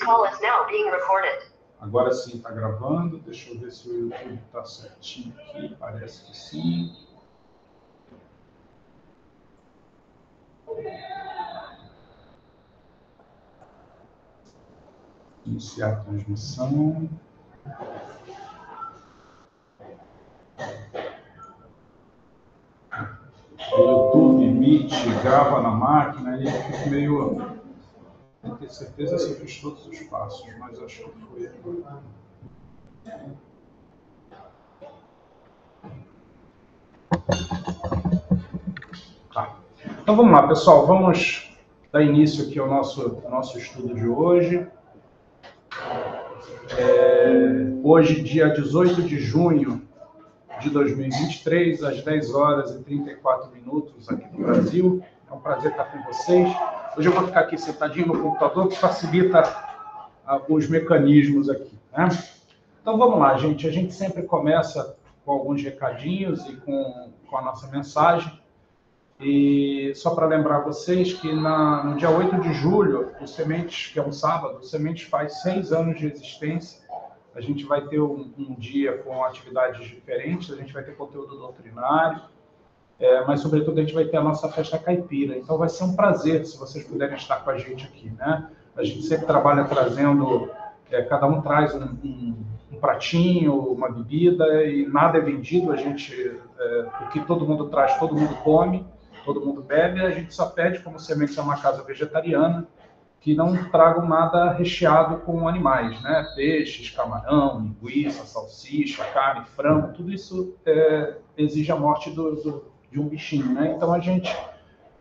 call is now being recorded. Agora sim está gravando. Deixa eu ver se o YouTube está certinho aqui. Parece que sim. Iniciar a transmissão. O YouTube, Meet, grava na máquina e eu fico meio... Não tenho certeza se eu fiz todos os passos, mas acho que foi. Tá. Então vamos lá, pessoal. Vamos dar início aqui ao nosso estudo de hoje. Hoje, dia 18 de junho de 2023, às 10 horas e 34 minutos aqui no Brasil. É um prazer estar com vocês. Hoje eu vou ficar aqui sentadinho no computador, que facilita os mecanismos aqui, né? Então vamos lá, gente. A gente sempre começa com alguns recadinhos e com a nossa mensagem. E só para lembrar vocês que no dia 8 de julho, o Sementes, que é um sábado, o Sementes faz 6 anos de existência. A gente vai ter um dia com atividades diferentes, a gente vai ter conteúdo doutrinário, mas, sobretudo, a gente vai ter a nossa festa caipira. Então, vai ser um prazer se vocês puderem estar com a gente aqui, né? A gente sempre trabalha trazendo, cada um traz um pratinho, uma bebida, e nada é vendido. O que todo mundo traz, todo mundo come, todo mundo bebe. A gente só pede, como Sementes é uma casa vegetariana, que não tragam nada recheado com animais, né? Peixes, camarão, linguiça, salsicha, carne, frango, tudo isso exige a morte de um bichinho, né? Então a gente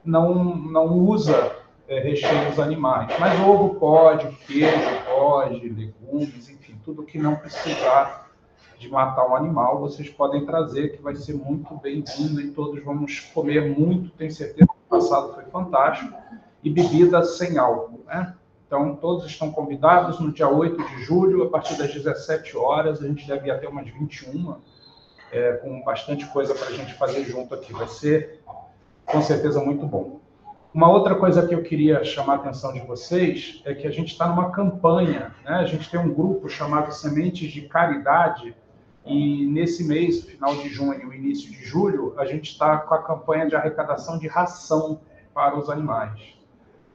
não usa recheios animais, mas ovo pode, queijo pode, legumes, enfim, tudo que não precisar de matar um animal, vocês podem trazer, que vai ser muito bem-vindo e todos vamos comer muito, tenho certeza que o passado foi fantástico. E bebida sem álcool, né? Então, todos estão convidados no dia 8 de julho, a partir das 17 horas, a gente deve ir até umas 21, com bastante coisa para a gente fazer junto aqui. Vai ser, com certeza, muito bom. Uma outra coisa que eu queria chamar a atenção de vocês é que a gente está numa campanha, né? A gente tem um grupo chamado Sementes de Caridade, e nesse mês, final de junho, início de julho, a gente está com a campanha de arrecadação de ração para os animais.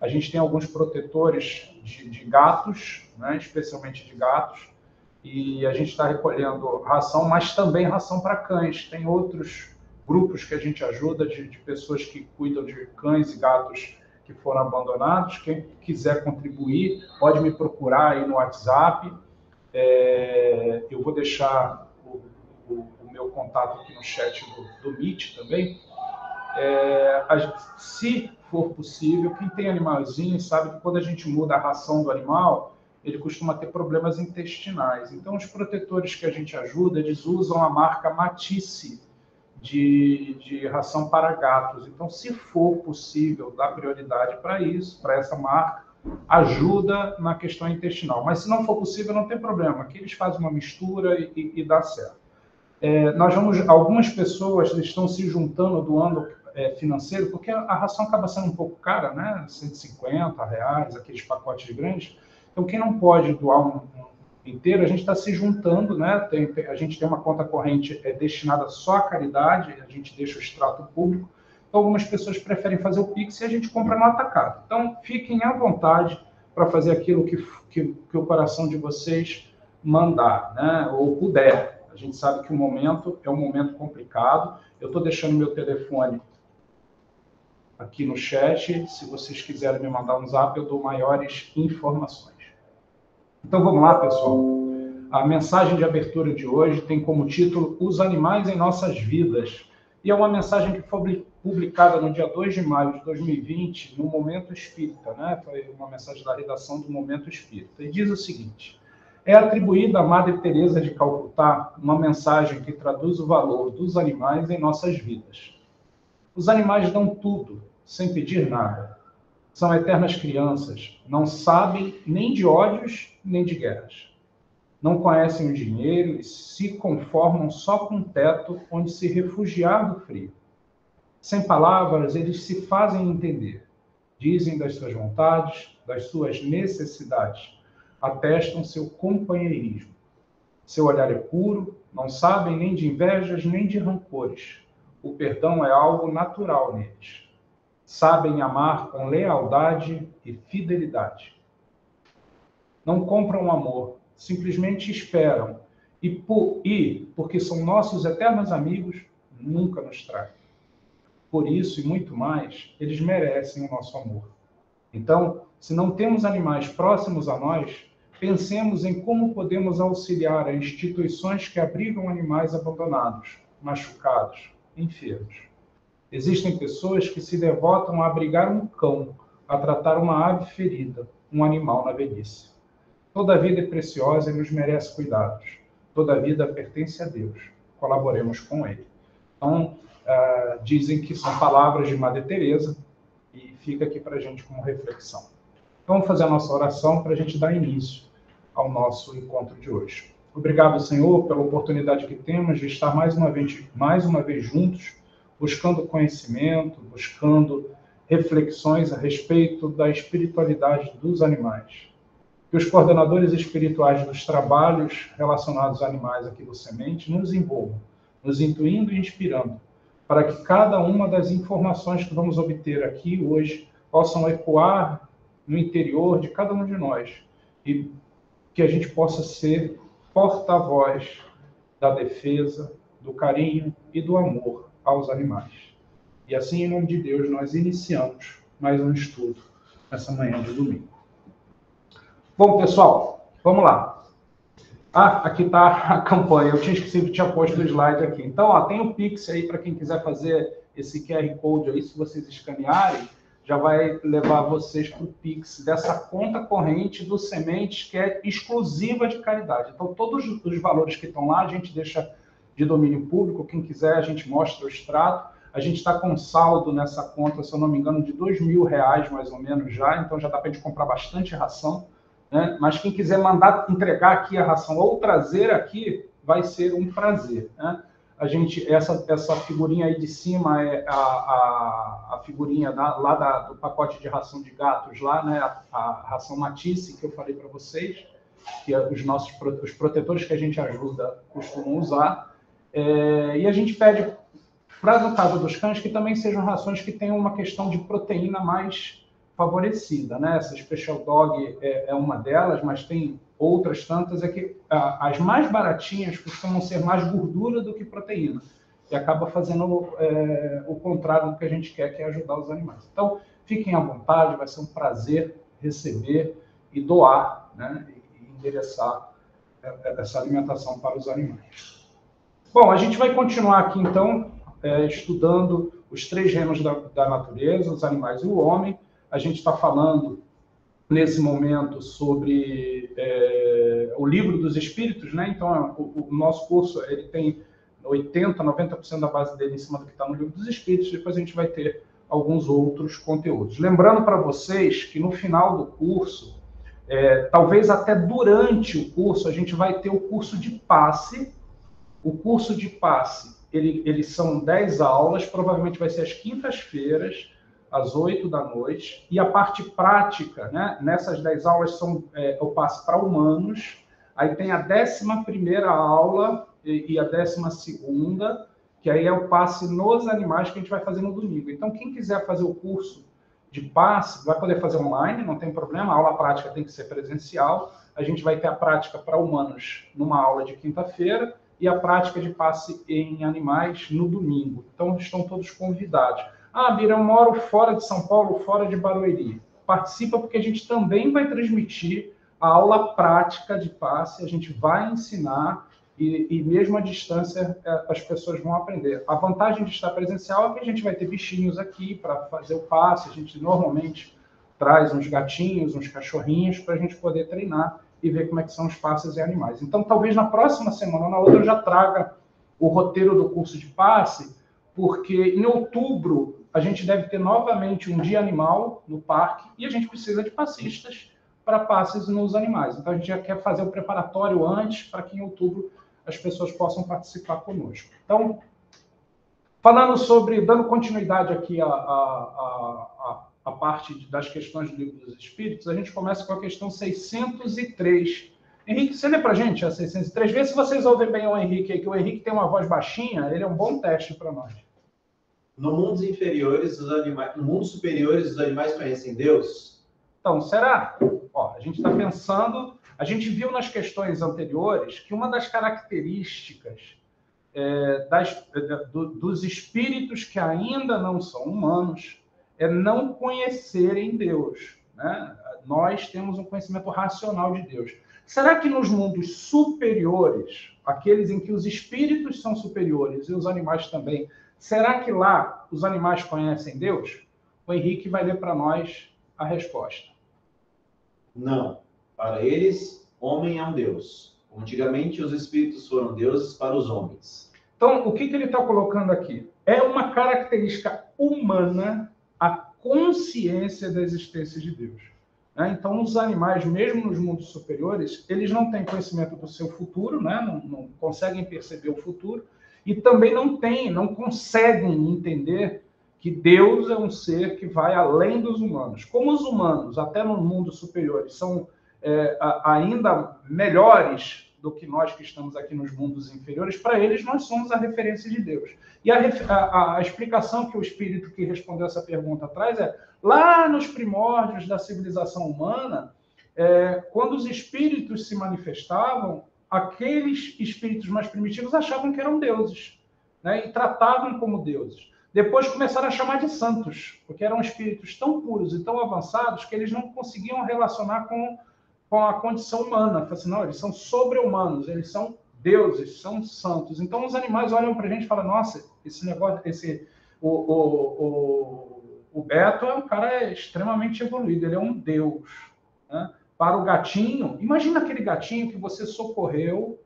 A gente tem alguns protetores de gatos, né, especialmente de gatos, e a gente está recolhendo ração, mas também ração para cães. Tem outros grupos que a gente ajuda, de pessoas que cuidam de cães e gatos que foram abandonados. Quem quiser contribuir, pode me procurar aí no WhatsApp. Eu vou deixar o meu contato aqui no chat do Meet também. Se for possível, quem tem animalzinho sabe que quando a gente muda a ração do animal, ele costuma ter problemas intestinais. Então, os protetores que a gente ajuda, eles usam a marca Matisse de ração para gatos. Então, se for possível, dá prioridade para isso, para essa marca, ajuda na questão intestinal. Mas se não for possível, não tem problema, aqui eles fazem uma mistura e dá certo. Algumas pessoas estão se juntando, doando financeiro, porque a ração acaba sendo um pouco cara, né? R$150, aqueles pacotes grandes. Então, quem não pode doar um inteiro, a gente está se juntando, né? A gente tem uma conta corrente destinada só à caridade, a gente deixa o extrato público. Então, algumas pessoas preferem fazer o Pix e a gente compra no atacado. Então, fiquem à vontade para fazer aquilo que o coração de vocês mandar, né? Ou puder. A gente sabe que o momento é um momento complicado. Eu estou deixando meu telefone aqui no chat. Se vocês quiserem me mandar um zap, eu dou maiores informações. Então vamos lá, pessoal. A mensagem de abertura de hoje tem como título Os Animais em Nossas Vidas. E é uma mensagem que foi publicada no dia 2 de maio de 2020, no Momento Espírita, né? Foi uma mensagem da redação do Momento Espírita. E diz o seguinte: é atribuída à Madre Teresa de Calcutá uma mensagem que traduz o valor dos animais em nossas vidas. Os animais dão tudo, sem pedir nada. São eternas crianças, não sabem nem de ódios, nem de guerras. Não conhecem o dinheiro e se conformam só com um teto onde se refugiar do frio. Sem palavras, eles se fazem entender. Dizem das suas vontades, das suas necessidades. atestam seu companheirismo. Seu olhar é puro, não sabem nem de invejas nem de rancores. O perdão é algo natural neles. Sabem amar com lealdade e fidelidade. Não compram amor, simplesmente esperam. E porque são nossos eternos amigos, nunca nos traem. Por isso e muito mais, eles merecem o nosso amor. Então, se não temos animais próximos a nós, pensemos em como podemos auxiliar a instituições que abrigam animais abandonados, machucados, enfermos. Existem pessoas que se devotam a abrigar um cão, a tratar uma ave ferida, um animal na velhice. Toda vida é preciosa e nos merece cuidados. Toda vida pertence a Deus. Colaboremos com Ele. Então, dizem que são palavras de Madre Teresa e fica aqui para a gente como reflexão. Então, vamos fazer a nossa oração para a gente dar início ao nosso encontro de hoje. Obrigado, Senhor, pela oportunidade que temos de estar mais uma vez juntos, buscando conhecimento, buscando reflexões a respeito da espiritualidade dos animais. Que os coordenadores espirituais dos trabalhos relacionados a animais aqui do Semente nos envolvam, nos intuindo e inspirando, para que cada uma das informações que vamos obter aqui hoje possam ecoar no interior de cada um de nós e que a gente possa ser porta-voz da defesa, do carinho e do amor aos animais. E assim, em nome de Deus, nós iniciamos mais um estudo nessa manhã de domingo. Bom, pessoal, vamos lá. Aqui está a campanha. Eu tinha esquecido que tinha posto o slide aqui. Então, tem o Pix aí para quem quiser fazer esse QR Code aí, se vocês escanearem, já vai levar vocês para o Pix dessa conta corrente do Sementes, que é exclusiva de caridade. Então, todos os valores que estão lá, a gente deixa de domínio público. Quem quiser, a gente mostra o extrato. A gente está com saldo nessa conta, se eu não me engano, de R$2.000, mais ou menos, já. Então, já dá para a gente comprar bastante ração. Né? Mas quem quiser mandar entregar aqui a ração ou trazer aqui, vai ser um prazer. Né? Essa figurinha aí de cima é a figurinha do pacote de ração de gatos lá, né? A ração Matisse que eu falei para vocês, que os protetores que a gente ajuda costumam usar. E a gente pede, para no caso dos cães, que também sejam rações que tenham uma questão de proteína mais favorecida, né? Essa Special Dog é uma delas, mas tem outras tantas, que as mais baratinhas costumam ser mais gordura do que proteína, e acaba fazendo o contrário do que a gente quer, que é ajudar os animais. Então, fiquem à vontade, vai ser um prazer receber e doar, né? E endereçar essa alimentação para os animais. Bom, a gente vai continuar aqui, então, estudando os três reinos da natureza, os animais e o homem. A gente está falando, nesse momento, sobre o Livro dos Espíritos, né? Então, o nosso curso ele tem 80%, 90% da base dele em cima do que está no Livro dos Espíritos. Depois a gente vai ter alguns outros conteúdos. Lembrando para vocês que no final do curso, talvez até durante o curso, a gente vai ter o curso de passe. O curso de passe, eles são 10 aulas, provavelmente vai ser às quintas-feiras, às 8 da noite, e a parte prática, né? Nessas 10 aulas são o passe para humanos, aí tem a 11ª aula e a 12ª, que aí é o passe nos animais que a gente vai fazer no domingo. Então, quem quiser fazer o curso de passe, vai poder fazer online, não tem problema, a aula prática tem que ser presencial, a gente vai ter a prática para humanos numa aula de quinta-feira, e a prática de passe em animais no domingo. Então, estão todos convidados. Bira, eu moro fora de São Paulo, fora de Barueri. Participa porque a gente também vai transmitir a aula prática de passe, a gente vai ensinar e mesmo à distância as pessoas vão aprender. A vantagem de estar presencial é que a gente vai ter bichinhos aqui para fazer o passe, a gente normalmente traz uns gatinhos, uns cachorrinhos para a gente poder treinar e ver como é que são os passes em animais. Então, talvez na próxima semana ou na outra eu já traga o roteiro do curso de passe, porque em outubro a gente deve ter novamente um dia animal no parque e a gente precisa de passistas para passes nos animais. Então, a gente já quer fazer o preparatório antes para que em outubro as pessoas possam participar conosco. Então, falando sobre, dando continuidade aqui a parte das questões do Livro dos Espíritos, a gente começa com a questão 603. Henrique, você lê para a gente a 603? Vê se vocês ouvem bem o Henrique aí, que o Henrique tem uma voz baixinha, ele é um bom teste para nós. No mundo inferiores, no mundo superiores, os animais conhecem Deus? Então, será? Ó, a gente está pensando, a gente viu nas questões anteriores que uma das características dos espíritos que ainda não são humanos é não conhecerem Deus, né? Nós temos um conhecimento racional de Deus. Será que nos mundos superiores, aqueles em que os espíritos são superiores e os animais também, será que lá os animais conhecem Deus? O Henrique vai ler para nós a resposta. Não. Para eles, homem é um Deus. Antigamente, os espíritos foram deuses para os homens. Então, o que ele está colocando aqui? É uma característica humana a consciência da existência de Deus. Então, os animais, mesmo nos mundos superiores, eles não têm conhecimento do seu futuro, né? Não conseguem perceber o futuro, e também não conseguem entender que Deus é um ser que vai além dos humanos. Como os humanos, até no mundo superior, são ainda melhores do que nós que estamos aqui nos mundos inferiores, para eles nós somos a referência de Deus. E a explicação que o espírito que respondeu essa pergunta traz é, lá nos primórdios da civilização humana, quando os espíritos se manifestavam, aqueles espíritos mais primitivos achavam que eram deuses, né? E tratavam como deuses. Depois começaram a chamar de santos, porque eram espíritos tão puros e tão avançados que eles não conseguiam relacionar com a condição humana. Assim, não, eles são sobre-humanos, eles são deuses, são santos. Então os animais olham para a gente e falam, nossa, esse negócio, o Beto é um cara extremamente evoluído, ele é um deus, né? Para o gatinho, imagina aquele gatinho que você socorreu,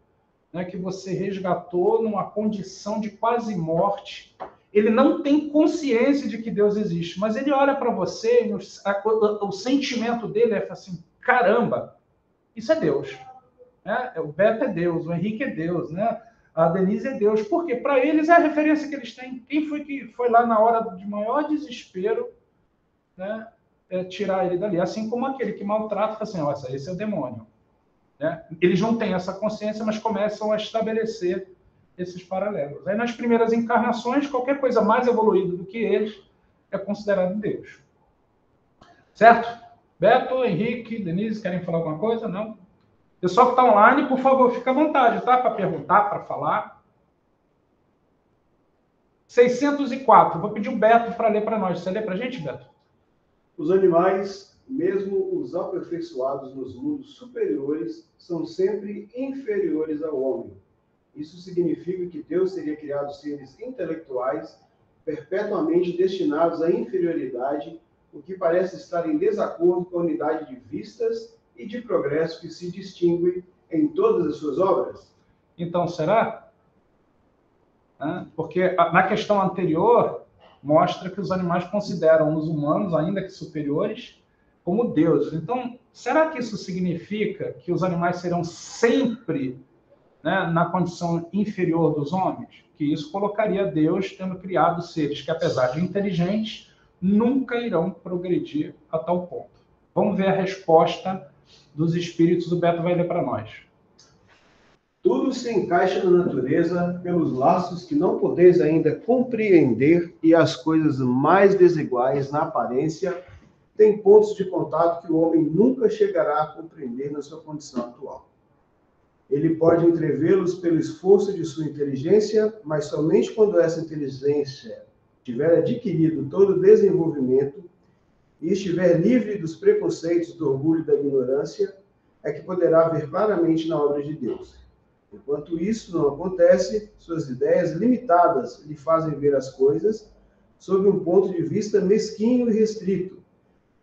né, que você resgatou numa condição de quase morte. Ele não tem consciência de que Deus existe, mas ele olha para você e o sentimento dele é assim, caramba, isso é Deus. Né? O Beto é Deus, o Henrique é Deus, né? A Denise é Deus. Por quê? Para eles é a referência que eles têm. Quem foi que foi lá na hora de maior desespero, né, tirar ele dali? Assim como aquele que maltrata, fala assim, nossa, esse é o demônio. Né? Eles não têm essa consciência, mas começam a estabelecer esses paralelos. Aí nas primeiras encarnações, qualquer coisa mais evoluída do que eles é considerado Deus. Certo? Beto, Henrique, Denise, querem falar alguma coisa? Não? Pessoal que está online, por favor, fica à vontade, tá? Para perguntar, para falar. 604. Vou pedir o Beto para ler para nós. Você lê para a gente, Beto? Os animais, mesmo os aperfeiçoados nos mundos superiores, são sempre inferiores ao homem. Isso significa que Deus teria criado seres intelectuais perpetuamente destinados à inferioridade, o que parece estar em desacordo com a unidade de vistas e de progresso que se distingue em todas as suas obras? Então, será? Porque na questão anterior, mostra que os animais consideram os humanos, ainda que superiores, como deuses. Então, será que isso significa que os animais serão sempre, né, na condição inferior dos homens? Que isso colocaria Deus tendo criado seres que, apesar de inteligentes, nunca irão progredir a tal ponto. Vamos ver a resposta dos espíritos. O Beto vai ler para nós. Tudo se encaixa na natureza pelos laços que não podeis ainda compreender, e as coisas mais desiguais na aparência têm pontos de contato que o homem nunca chegará a compreender na sua condição atual. Ele pode entrevê-los pelo esforço de sua inteligência, mas somente quando essa inteligência tiver adquirido todo o desenvolvimento e estiver livre dos preconceitos, do orgulho e da ignorância, é que poderá ver claramente na obra de Deus. Enquanto isso não acontece, suas ideias limitadas lhe fazem ver as coisas sob um ponto de vista mesquinho e restrito.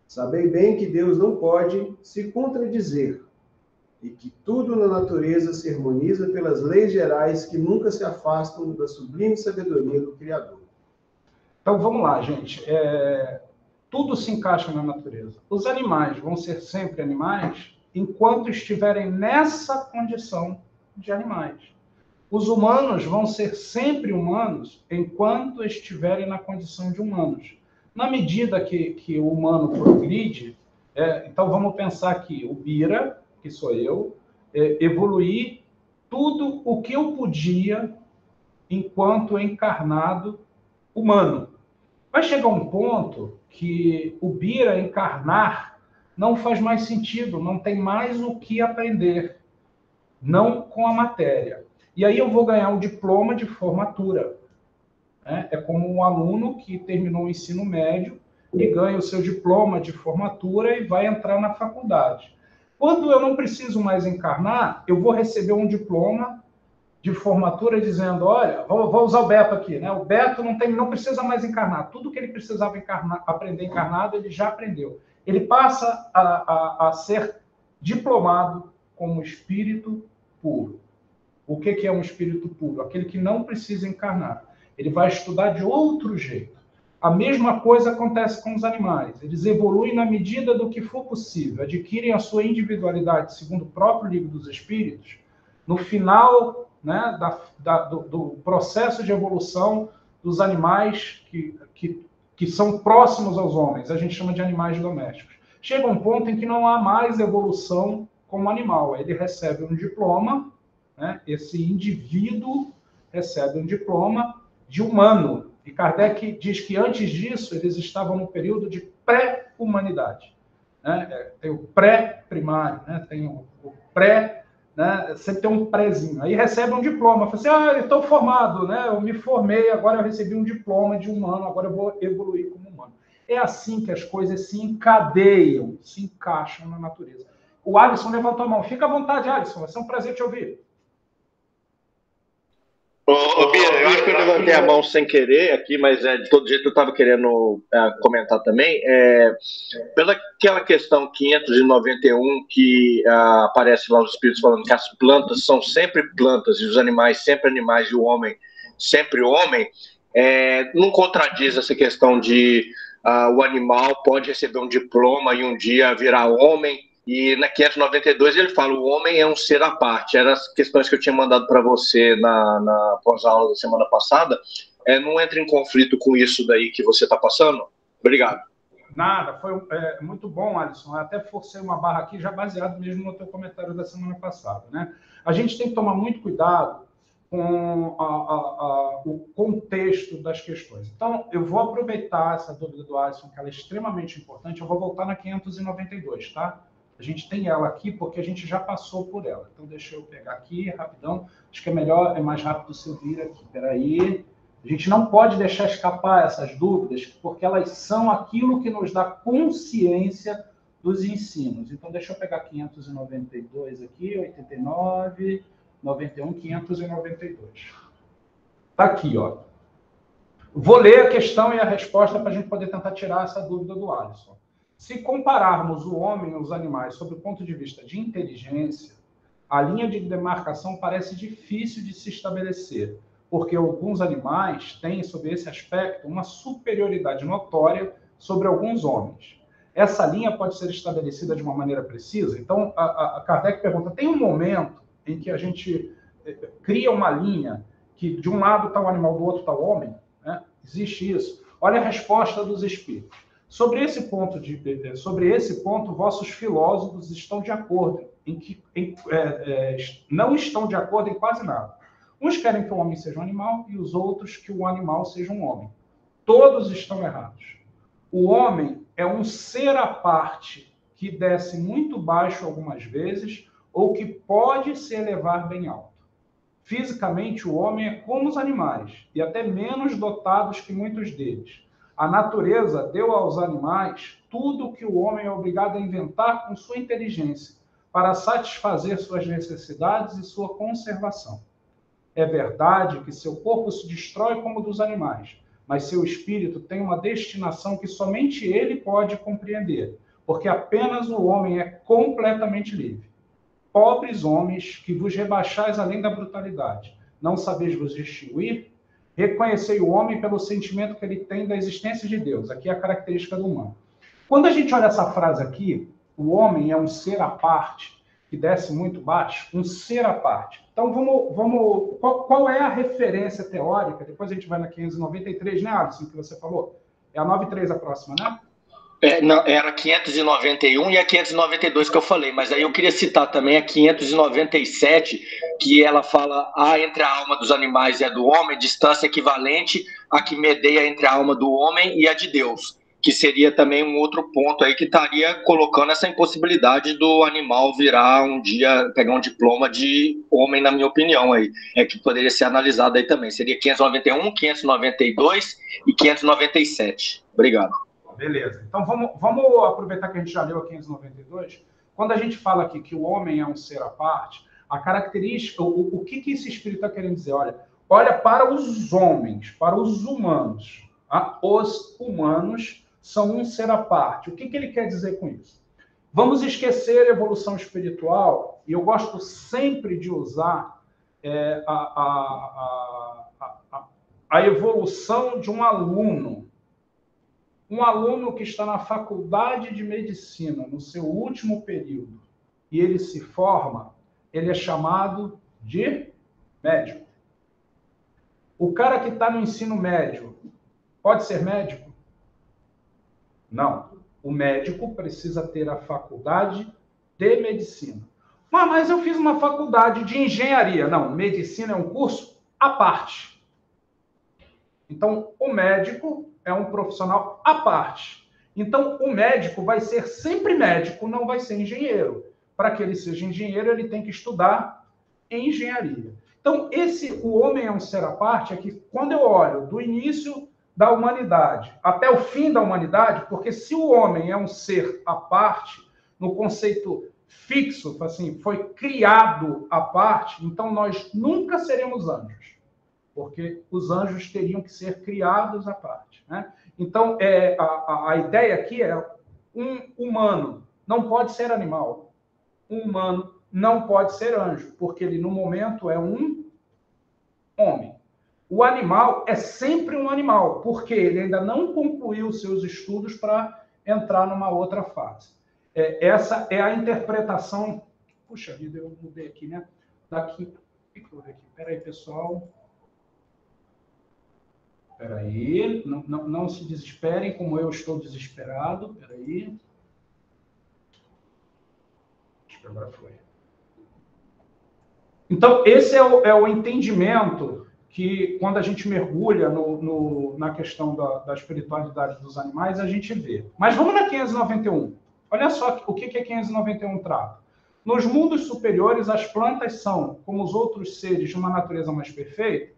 Sabei bem que Deus não pode se contradizer e que tudo na natureza se harmoniza pelas leis gerais que nunca se afastam da sublime sabedoria do Criador. Então, vamos lá, gente. Tudo se encaixa na natureza. Os animais vão ser sempre animais enquanto estiverem nessa condição de animais. Os humanos vão ser sempre humanos enquanto estiverem na condição de humanos. Na medida que o humano progride, então vamos pensar aqui, o Bira, que sou eu, evoluir tudo o que eu podia enquanto encarnado humano. Vai chegar um ponto que o Bira encarnar não faz mais sentido, não tem mais o que aprender, não com a matéria. E aí eu vou ganhar um diploma de formatura. É como um aluno que terminou o ensino médio e ganha o seu diploma de formatura e vai entrar na faculdade. Quando eu não preciso mais encarnar, eu vou receber um diploma de formatura dizendo, olha, vou usar o Beto aqui, né? O Beto não precisa mais encarnar. Tudo que ele precisava aprender encarnado, ele já aprendeu. Ele passa a ser diplomado como espírito puro. O que é um espírito puro? Aquele que não precisa encarnar. Ele vai estudar de outro jeito. A mesma coisa acontece com os animais. Eles evoluem na medida do que for possível, adquirem a sua individualidade, segundo o próprio Livro dos Espíritos. No final, né, do processo de evolução dos animais que são próximos aos homens, a gente chama de animais domésticos. Chega um ponto em que não há mais evolução como animal. Ele recebe um diploma, né, esse indivíduo recebe um diploma de humano. E Kardec diz que antes disso eles estavam no período de pré-humanidade. Né? Tem o pré-primário, né? Tem o pré, né? Sempre tem um prézinho. Aí recebe um diploma. Fala assim, eu estou formado, né? Eu me formei, agora eu recebi um diploma de humano, agora eu vou evoluir como humano. É assim que as coisas se encadeiam, se encaixam na natureza. O Alisson levantou a mão. Fica à vontade, Alisson. Vai ser um prazer te ouvir. Ô, Bira, eu acho que eu levantei a mão sem querer aqui, mas de todo jeito eu estava querendo comentar também. Pela aquela questão 591 que aparece lá os espíritos falando que as plantas são sempre plantas e os animais sempre animais e o homem sempre homem, não contradiz essa questão de o animal pode receber um diploma e um dia virar homem. E na 592 ele fala, o homem é um ser à parte. Eram as questões que eu tinha mandado para você na pós-aula da semana passada. Não entra em conflito com isso daí que você está passando? Obrigado. Nada, foi muito bom, Alisson. Eu até forcei uma barra aqui, já baseado mesmo no teu comentário da semana passada, né? A gente tem que tomar muito cuidado com o contexto das questões. Então, eu vou aproveitar essa dúvida do Alisson, que ela é extremamente importante, eu vou voltar na 592, tá? A gente tem ela aqui porque a gente já passou por ela. Então, deixa eu pegar aqui, rapidão. Acho que é mais rápido se eu vir aqui. Espera aí. A gente não pode deixar escapar essas dúvidas, porque elas são aquilo que nos dá consciência dos ensinos. Então, deixa eu pegar 592 aqui, 89, 91, 592. Está aqui, ó. Vou ler a questão e a resposta para a gente poder tentar tirar essa dúvida do Alisson. Se compararmos o homem e os animais sob o ponto de vista de inteligência, a linha de demarcação parece difícil de se estabelecer, porque alguns animais têm, sob esse aspecto, uma superioridade notória sobre alguns homens. Essa linha pode ser estabelecida de uma maneira precisa? Então, a Kardec pergunta, tem um momento em que a gente cria uma linha que de um lado está o animal, do outro está o homem? Né? Existe isso? Olha a resposta dos espíritos. Sobre esse ponto, vossos filósofos estão de acordo, não estão de acordo em quase nada. Uns querem que o homem seja um animal e os outros que o animal seja um homem. Todos estão errados. O homem é um ser à parte que desce muito baixo algumas vezes ou que pode se elevar bem alto. Fisicamente, o homem é como os animais e até menos dotados que muitos deles. A natureza deu aos animais tudo o que o homem é obrigado a inventar com sua inteligência para satisfazer suas necessidades e sua conservação. É verdade que seu corpo se destrói como o dos animais, mas seu espírito tem uma destinação que somente ele pode compreender, porque apenas o homem é completamente livre. Pobres homens, que vos rebaixais além da brutalidade, não sabeis vos distinguir? Reconhecei o homem pelo sentimento que ele tem da existência de Deus. Aqui é a característica do humano. Quando a gente olha essa frase aqui, o homem é um ser à parte, que desce muito baixo, um ser à parte. Então, qual é a referência teórica? Depois a gente vai na 593, né, Alisson, que você falou? É a 9.3 a próxima, né? Não, era 591 e a 592 que eu falei, mas aí eu queria citar também a 597, que ela fala entre a alma dos animais e a do homem, distância equivalente à que medeia entre a alma do homem e a de Deus, que seria também um outro ponto aí que estaria colocando essa impossibilidade do animal virar um dia, pegar um diploma de homem, na minha opinião aí, que poderia ser analisado aí também. Seria 591, 592 e 597. Obrigado. Beleza. Então, vamos aproveitar que a gente já leu a 592. Quando a gente fala aqui que o homem é um ser à parte, a característica, o que esse espírito está querendo dizer? Olha para os homens, para os humanos. Tá? Os humanos são um ser à parte. O que ele quer dizer com isso? Vamos esquecer a evolução espiritual, e eu gosto sempre de usar a evolução de um aluno. Um aluno que está na faculdade de medicina, no seu último período, e ele se forma, ele é chamado de médico. O cara que está no ensino médio pode ser médico? Não. O médico precisa ter a faculdade de medicina. Mas eu fiz uma faculdade de engenharia. Não, medicina é um curso à parte. Então, o médico é um profissional à parte. Então, o médico vai ser sempre médico, não vai ser engenheiro. Para que ele seja engenheiro, ele tem que estudar engenharia. Então, o homem é um ser à parte, é que quando eu olho do início da humanidade até o fim da humanidade, porque se o homem é um ser à parte, no conceito fixo, assim, foi criado à parte, então nós nunca seremos anjos. Porque os anjos teriam que ser criados à parte. Né? Então, a ideia aqui é um humano não pode ser animal. Um humano não pode ser anjo, porque ele, no momento, é um homem. O animal é sempre um animal, porque ele ainda não concluiu seus estudos para entrar numa outra fase. Essa é a interpretação... Puxa vida, eu mudei aqui, né? Daqui... Peraí, pessoal... Peraí, não se desesperem como eu estou desesperado. Peraí. Acho que agora foi. Então, esse é o entendimento que, quando a gente mergulha na questão da espiritualidade dos animais, a gente vê. Mas vamos na 591. Olha só o que a 591 trata. Nos mundos superiores, as plantas são, como os outros seres, de uma natureza mais perfeita.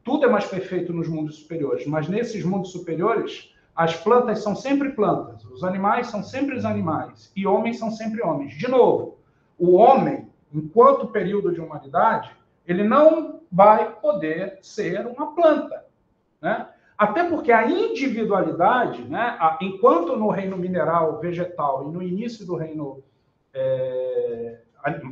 Tudo é mais perfeito nos mundos superiores, mas nesses mundos superiores, as plantas são sempre plantas, os animais são sempre os animais, e homens são sempre homens. De novo, o homem, enquanto período de humanidade, ele não vai poder ser uma planta. Né? Até porque a individualidade, né, enquanto no reino mineral, vegetal, e no início do reino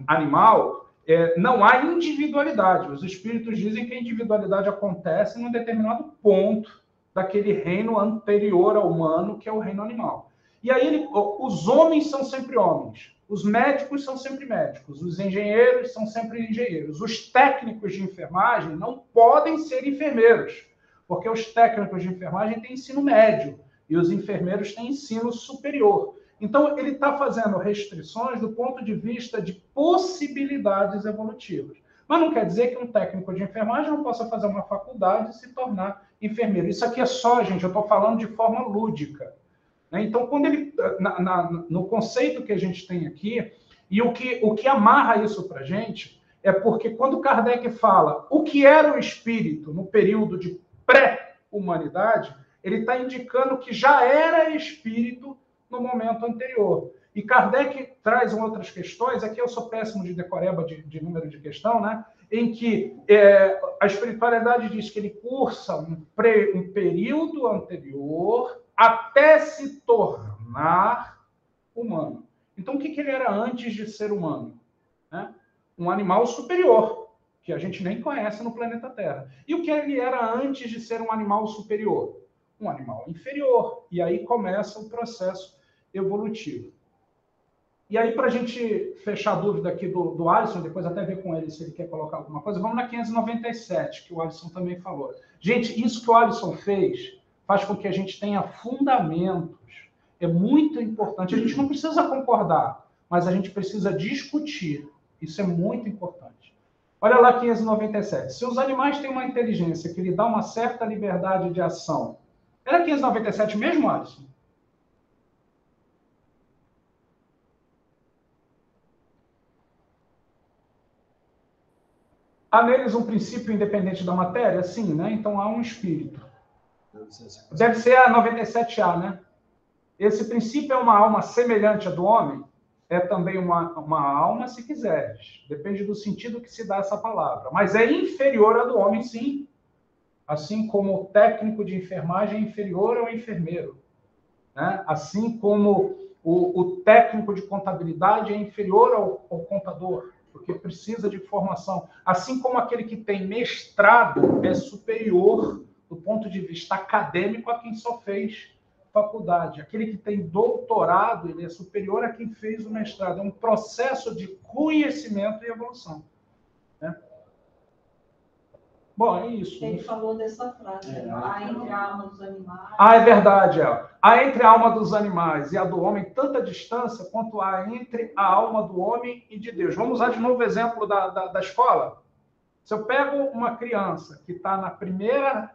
animal... não há individualidade. Os espíritos dizem que a individualidade acontece num determinado ponto daquele reino anterior ao humano, que é o reino animal. E aí os homens são sempre homens, os médicos são sempre médicos, os engenheiros são sempre engenheiros. Os técnicos de enfermagem não podem ser enfermeiros, porque os técnicos de enfermagem têm ensino médio e os enfermeiros têm ensino superior. Então, ele está fazendo restrições do ponto de vista de possibilidades evolutivas. Mas não quer dizer que um técnico de enfermagem não possa fazer uma faculdade e se tornar enfermeiro. Isso aqui é só, gente, eu estou falando de forma lúdica. Então, quando ele, no conceito que a gente tem aqui, e o que amarra isso para a gente, é porque quando Kardec fala o que era o espírito no período de pré-humanidade, ele está indicando que já era espírito no momento anterior. E Kardec traz outras questões, aqui eu sou péssimo de decoreba de número de questão, né? Em que a espiritualidade diz que ele cursa um período anterior até se tornar humano. Então, o que ele era antes de ser humano? Né? Um animal superior, que a gente nem conhece no planeta Terra. E o que ele era antes de ser um animal superior? Um animal inferior. E aí começa o processo evolutivo. E aí, para a gente fechar a dúvida aqui do Alisson, depois até ver com ele se ele quer colocar alguma coisa, vamos na 597, que o Alisson também falou. Gente, isso que o Alisson fez faz com que a gente tenha fundamentos. É muito importante. A gente não precisa concordar, mas a gente precisa discutir. Isso é muito importante. Olha lá 597. Se os animais têm uma inteligência que lhe dá uma certa liberdade de ação, era 597 mesmo, Alisson? Há neles um princípio independente da matéria? Sim, né? Então há um espírito. Deve ser a 97A, né? Esse princípio é uma alma semelhante à do homem? É também uma alma, se quiseres. Depende do sentido que se dá essa palavra. Mas é inferior à do homem, sim. Assim como o técnico de enfermagem é inferior ao enfermeiro. Né? Assim como o técnico de contabilidade é inferior ao contador, porque precisa de formação. Assim como aquele que tem mestrado é superior do ponto de vista acadêmico a quem só fez faculdade. Aquele que tem doutorado, ele é superior a quem fez o mestrado. É um processo de conhecimento e evolução. Né? Bom, é isso. Ele falou dessa frase, há entre a alma dos animais. Ah, é verdade, há entre a alma dos animais e a do homem tanta distância quanto há entre a alma do homem e de Deus. Vamos usar de novo o exemplo da escola. Se eu pego uma criança que está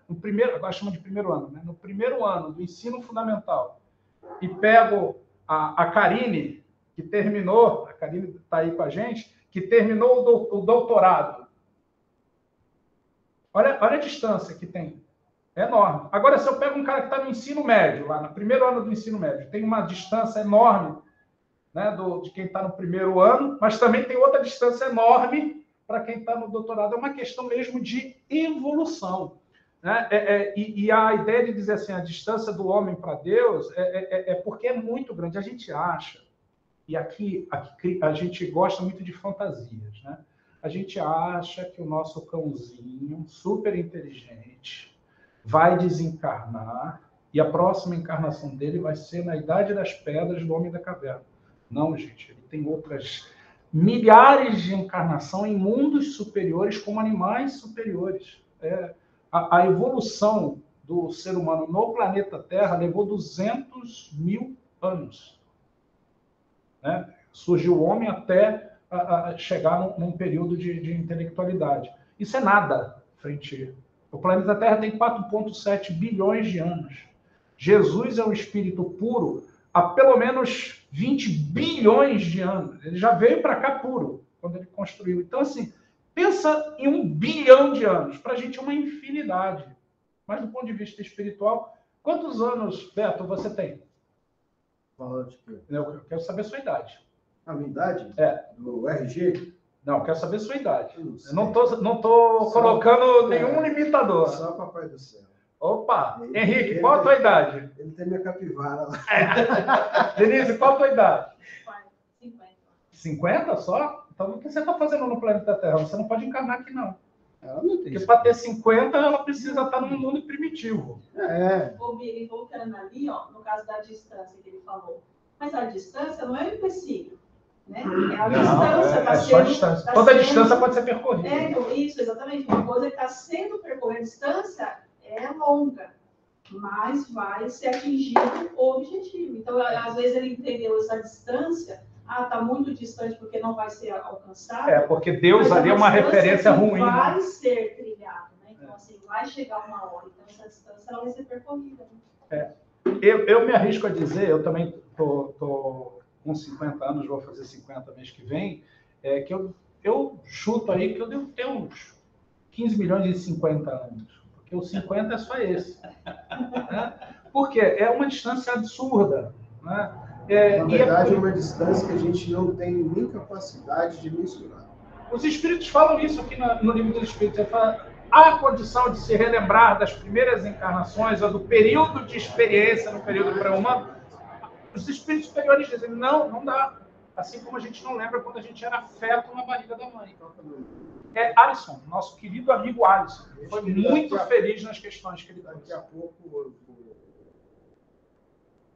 no primeiro, agora chama de primeiro ano, né? No primeiro ano do ensino fundamental, e pego a Karine, que terminou, a Karine está aí com a gente, que terminou o doutorado. Olha a distância que tem. É enorme. Agora, se eu pego um cara que está no ensino médio, lá no primeiro ano do ensino médio, tem uma distância enorme, né, de quem está no primeiro ano, mas também tem outra distância enorme para quem está no doutorado. É uma questão mesmo de evolução. Né? E a ideia de dizer assim, a distância do homem para Deus é porque é muito grande. A gente acha, e aqui a gente gosta muito de fantasias, né? A gente acha que o nosso cãozinho, super inteligente, vai desencarnar e a próxima encarnação dele vai ser na Idade das Pedras do Homem da Caverna. Não, gente, ele tem outras milhares de encarnação em mundos superiores como animais superiores. A evolução do ser humano no planeta Terra levou 200 mil anos. Né? Surgiu o homem até chegar num período de intelectualidade. Isso é nada frente. O planeta Terra tem 4,7 bilhões de anos. Jesus é um espírito puro há pelo menos 20 bilhões de anos. Ele já veio para cá puro, quando ele construiu. Então, assim, pensa em 1 bilhão de anos. Para a gente é uma infinidade. Mas, do ponto de vista espiritual, quantos anos, Beto, você tem? Falando de quê? Eu quero saber a sua idade. A minha idade? Do RG? Não, eu quero saber a sua idade. Eu não tô colocando nenhum limitador. Só Papai do Céu. Opa! Henrique, qual a tua idade? Ele tem minha capivara lá. Denise, qual a tua idade? 50. 50 só? Então, o que você está fazendo no planeta Terra? Você não pode encarnar aqui, não. Ela não tem. Porque para ter 50, ela precisa estar num mundo primitivo. Ô, Biri, voltando ali, ó, no caso da distância que ele falou. Mas a distância não é um empecilho. Né? É a distância. Só a distância. Toda distância pode ser percorrida. Isso, exatamente. Uma coisa que está sendo percorrida, a distância é longa, mas vai ser atingido o objetivo. Então, às vezes, ele entendeu essa distância, está muito distante porque não vai ser alcançado. Porque Deus ali é uma referência ruim. Vai ser trilhado, né? Então, assim, vai chegar uma hora. Então, essa distância ela vai ser percorrida. Né? Eu me arrisco a dizer, eu também tô com 50 anos, vou fazer 50 mês que vem, que eu chuto aí que eu devo ter uns 15 milhões e 50 anos. Porque os 50 é só esse. Né? Porque é uma distância absurda. Né? Na verdade, é uma distância que a gente não tem nem capacidade de mensurar. Os espíritos falam isso aqui no livro dos Espíritos. Ele fala, há a condição de se relembrar das primeiras encarnações ou do período de experiência no período pré-humano. Os espíritos superiores dizem, não dá. Assim como a gente não lembra quando a gente era feto na barriga da mãe. Alisson, nosso querido amigo Alisson, foi muito feliz nas questões que ele deu. Daqui a pouco eu vou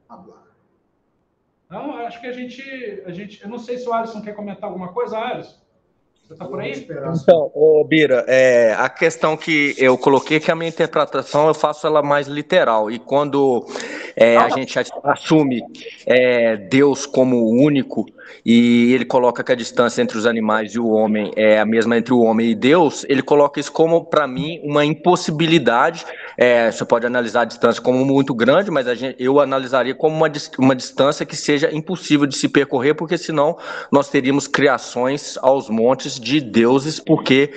falar. Não, acho que a gente... Eu não sei se o Alisson quer comentar alguma coisa, Alisson. Você está por aí? Então, Bira, a questão que eu coloquei é que a minha interpretação eu faço ela mais literal. E quando a gente assume Deus como único e ele coloca que a distância entre os animais e o homem é a mesma entre o homem e Deus, ele coloca isso como, para mim, uma impossibilidade. Você pode analisar a distância como muito grande, mas eu analisaria como uma distância que seja impossível de se percorrer, porque senão nós teríamos criações aos montes de deuses, porque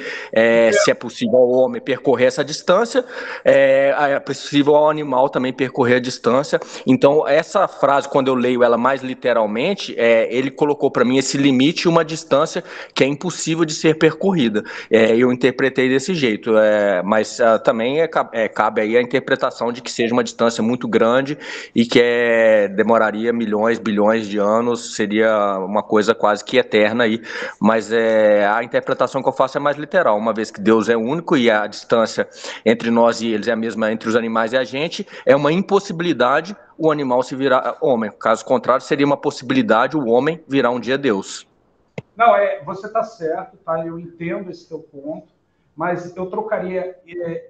se é possível ao homem percorrer essa distância, é possível ao animal também percorrer a distância. Então, essa frase, quando eu leio ela mais literalmente, ele colocou para mim esse limite, uma distância que é impossível de ser percorrida. Eu interpretei desse jeito, mas também cabe aí a interpretação de que seja uma distância muito grande e que demoraria milhões, bilhões de anos, seria uma coisa quase que eterna aí, mas a interpretação que eu faço é mais literal, uma vez que Deus é único e a distância entre nós e eles é a mesma entre os animais e a gente, é uma impossibilidade o animal se virar homem, caso contrário seria uma possibilidade o homem virar um dia Deus. Não, você está certo, tá? Eu entendo esse teu ponto, mas eu trocaria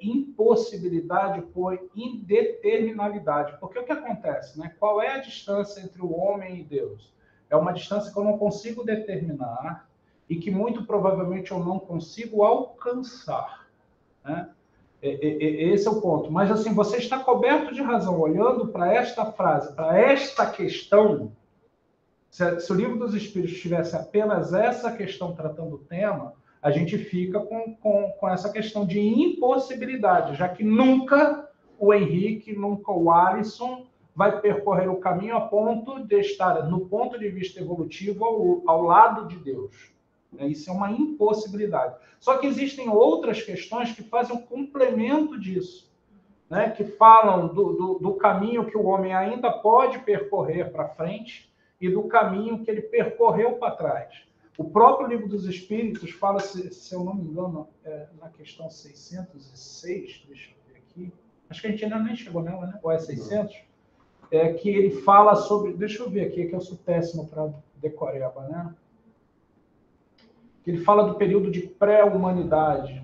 impossibilidade por indeterminalidade, porque o que acontece, né? Qual é a distância entre o homem e Deus? É uma distância que eu não consigo determinar e que muito provavelmente eu não consigo alcançar, né? Esse é o ponto. Mas, assim, você está coberto de razão, olhando para esta frase, para esta questão. Se o Livro dos Espíritos tivesse apenas essa questão tratando o tema, a gente fica com essa questão de impossibilidade, já que nunca o Henrique, nunca o Alisson vai percorrer o caminho a ponto de estar, no ponto de vista evolutivo, ao lado de Deus. Isso é uma impossibilidade. Só que existem outras questões que fazem um complemento disso, né? Que falam do caminho que o homem ainda pode percorrer para frente e do caminho que ele percorreu para trás. O próprio Livro dos Espíritos fala, se eu não me engano, na questão 606, deixa eu ver aqui, acho que a gente ainda nem chegou nela, né? Ou é 600? Que ele fala sobre, deixa eu ver aqui, que eu sou péssimo para decoreba, né? Que ele fala do período de pré-humanidade.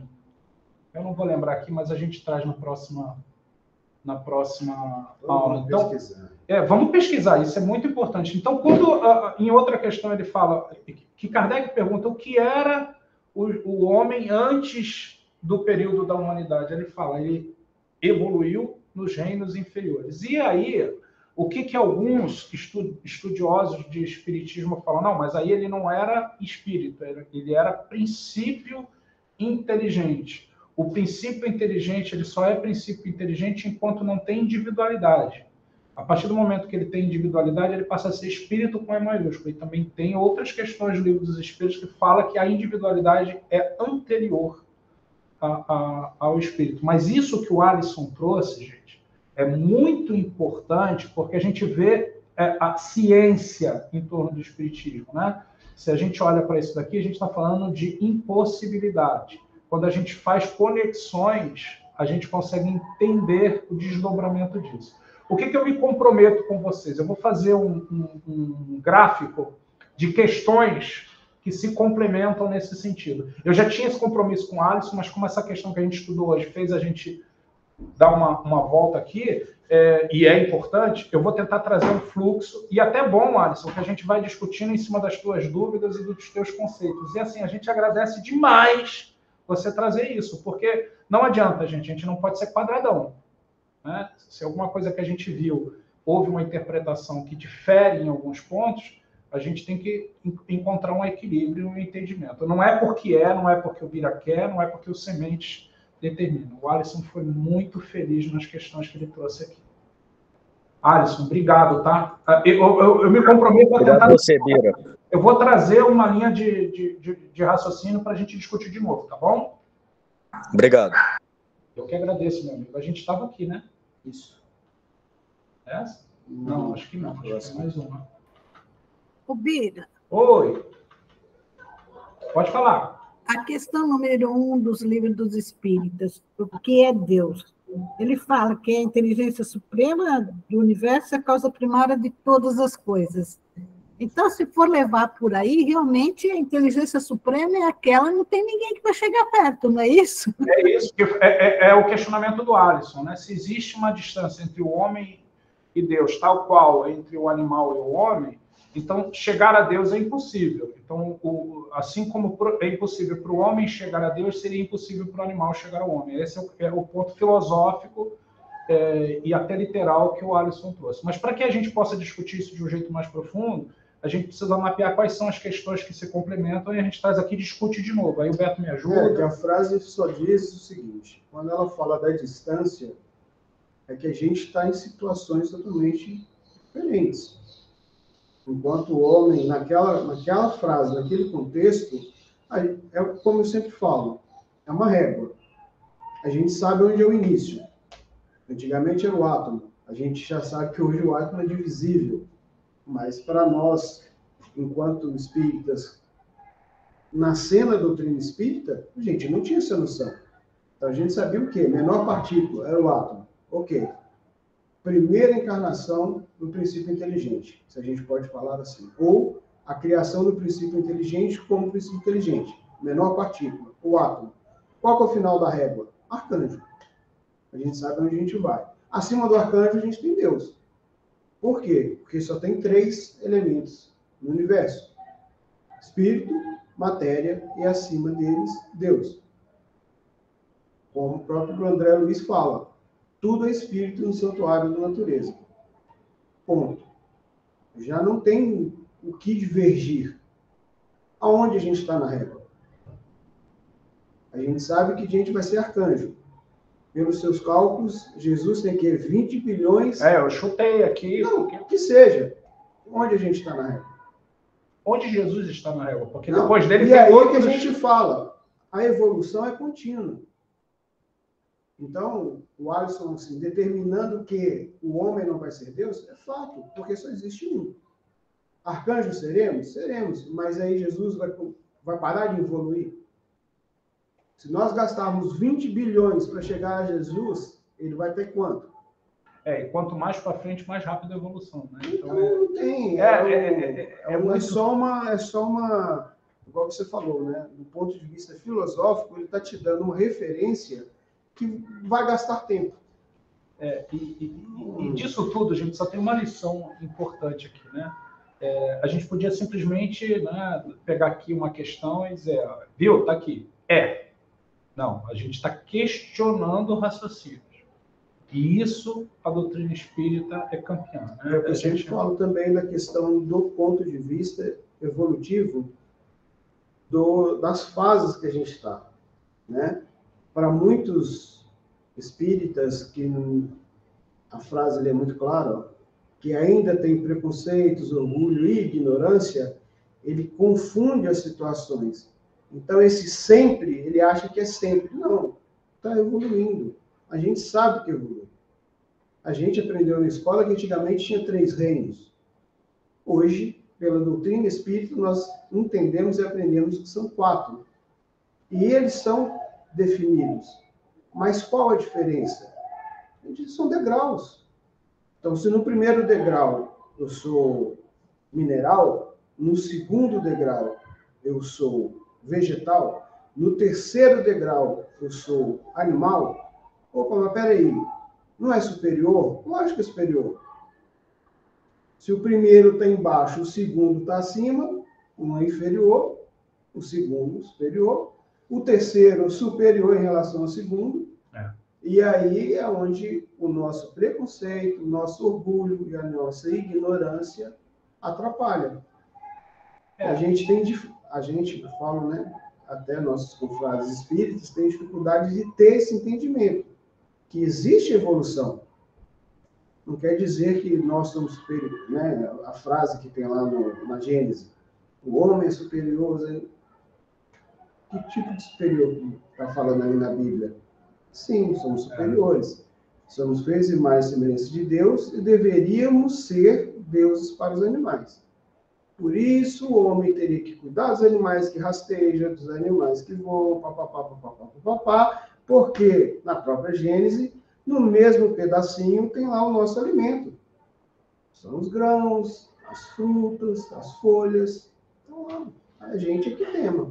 Eu não vou lembrar aqui, mas a gente traz na próxima aula. Então, vamos pesquisar, isso é muito importante. Então, quando em outra questão ele fala, que Kardec pergunta o que era o homem antes do período da humanidade, ele fala, ele evoluiu nos reinos inferiores. E aí, o que alguns estudiosos de espiritismo falam? Não, mas aí ele não era espírito, ele era princípio inteligente. O princípio inteligente, ele só é princípio inteligente enquanto não tem individualidade. A partir do momento que ele tem individualidade, ele passa a ser espírito com E maiúsculo. E também tem outras questões do Livro dos Espíritos que fala que a individualidade é anterior ao espírito. Mas isso que o Alisson trouxe, gente, é muito importante, porque a gente vê a ciência em torno do espiritismo, né? Se a gente olha para isso daqui, a gente está falando de impossibilidade. Quando a gente faz conexões, a gente consegue entender o desdobramento disso. O que eu me comprometo com vocês? Eu vou fazer um gráfico de questões que se complementam nesse sentido. Eu já tinha esse compromisso com o Alisson, mas como essa questão que a gente estudou hoje fez a gente dar uma volta aqui, e é importante, eu vou tentar trazer um fluxo, e até bom, Alisson, que a gente vai discutindo em cima das tuas dúvidas e dos teus conceitos. E assim, a gente agradece demais você trazer isso, porque não adianta, a gente não pode ser quadradão, né? Se alguma coisa que a gente viu, houve uma interpretação que difere em alguns pontos, a gente tem que encontrar um equilíbrio e um entendimento. Não é porque o Bira quer, não é porque o Sementes determina. O Alisson foi muito feliz nas questões que ele trouxe aqui. Alisson, obrigado, tá? Eu me comprometo a tentar... Você, Bira. Eu vou trazer uma linha de raciocínio para a gente discutir de novo, tá bom? Obrigado. Eu que agradeço, meu amigo. A gente estava aqui, né? Isso. Essa? Não, acho que não. Acho que tem mais uma. Ô, Bira. Oi. Pode falar. A questão número 1 dos livros dos Espíritas, o que é Deus? Ele fala que a inteligência suprema do universo é a causa primária de todas as coisas. Então, se for levar por aí, realmente a inteligência suprema é aquela, não tem ninguém que vai chegar perto, não é isso? É isso, é o questionamento do Alisson, né? Se existe uma distância entre o homem e Deus, tal qual entre o animal e o homem, então chegar a Deus é impossível. Então, assim como é impossível para o homem chegar a Deus, seria impossível para o animal chegar ao homem. Esse é o ponto filosófico e até literal que o Alisson trouxe. Mas para que a gente possa discutir isso de um jeito mais profundo, a gente precisa mapear quais são as questões que se complementam e a gente traz aqui e discute de novo. Aí o Beto me ajuda. Que a frase só diz o seguinte: quando ela fala da distância, é que a gente está em situações totalmente diferentes. Enquanto o homem, naquela frase, naquele contexto, é como eu sempre falo, é uma régua. A gente sabe onde é o início. Antigamente era o átomo. A gente já sabe que hoje o átomo é divisível. Mas para nós, enquanto espíritas, nascendo a doutrina espírita, a gente não tinha essa noção. Então a gente sabia o quê? Menor partícula era o átomo. Ok. Primeira encarnação do princípio inteligente, se a gente pode falar assim. Ou a criação do princípio inteligente como princípio inteligente. Menor partícula, o átomo. Qual que é o final da régua? Arcanjo. A gente sabe onde a gente vai. Acima do arcanjo a gente tem Deus. Por quê? Porque só tem 3 elementos no universo: espírito, matéria e, acima deles, Deus. Como o próprio André Luiz fala, tudo é espírito no santuário da natureza. Ponto. Já não tem o que divergir. Aonde a gente está na régua? A gente sabe que a gente vai ser arcanjo. Pelos seus cálculos, Jesus tem que 20 bilhões... eu chutei aqui. Não, que seja. Onde a gente está na régua? Onde Jesus está na régua? Porque Não, depois dele e tem aí outros... que a gente fala, a evolução é contínua. Então, o Alisson, assim, determinando que o homem não vai ser Deus, é fato, porque só existe um. Arcanjo seremos? Seremos, mas aí Jesus vai parar de evoluir? Se nós gastarmos 20 bilhões para chegar a Jesus, ele vai ter quanto? E quanto mais para frente, mais rápido a evolução, né? Então não tem. É só uma, igual você falou, né? Do ponto de vista filosófico, ele está te dando uma referência que vai gastar tempo. E disso tudo, a gente só tem uma lição importante aqui, né? A gente podia simplesmente, né, pegar aqui uma questão e dizer, viu, tá aqui. Não, a gente está questionando o raciocínio. E isso, a doutrina espírita é campeã. Né? Eu sempre falo também da questão do ponto de vista evolutivo das fases que a gente está. Né? Para muitos espíritas, que a frase ali é muito clara, ó, que ainda tem preconceitos, orgulho e ignorância, ele confunde as situações. Então, esse sempre, ele acha que é sempre. Não, está evoluindo. A gente sabe que evolui. A gente aprendeu na escola que antigamente tinha 3 reinos. Hoje, pela doutrina espírita, nós entendemos e aprendemos que são 4. E eles são definidos. Mas qual a diferença? São degraus. Então, se no primeiro degrau eu sou mineral, no segundo degrau eu sou vegetal, no terceiro degrau eu sou animal. Opa, mas peraí, não é superior? Lógico que é superior. Se o primeiro está embaixo, o segundo está acima, um é inferior, o segundo superior, o terceiro superior em relação ao segundo, e aí é onde o nosso preconceito, o nosso orgulho e a nossa ignorância atrapalham. A gente, eu falo, né, até nossos confrades espíritas têm dificuldade de ter esse entendimento, que existe evolução. Não quer dizer que nós somos superiores, né? A frase que tem lá na Gênesis, o homem é superior. Que tipo de superior está falando aí na Bíblia? Sim, somos superiores. Somos feitos em imagem e semelhança de Deus e deveríamos ser deuses para os animais. Por isso, o homem teria que cuidar dos animais que rastejam, dos animais que voam, porque na própria Gênese, no mesmo pedacinho, tem lá o nosso alimento. São os grãos, as frutas, as folhas. Então, a gente é que tema.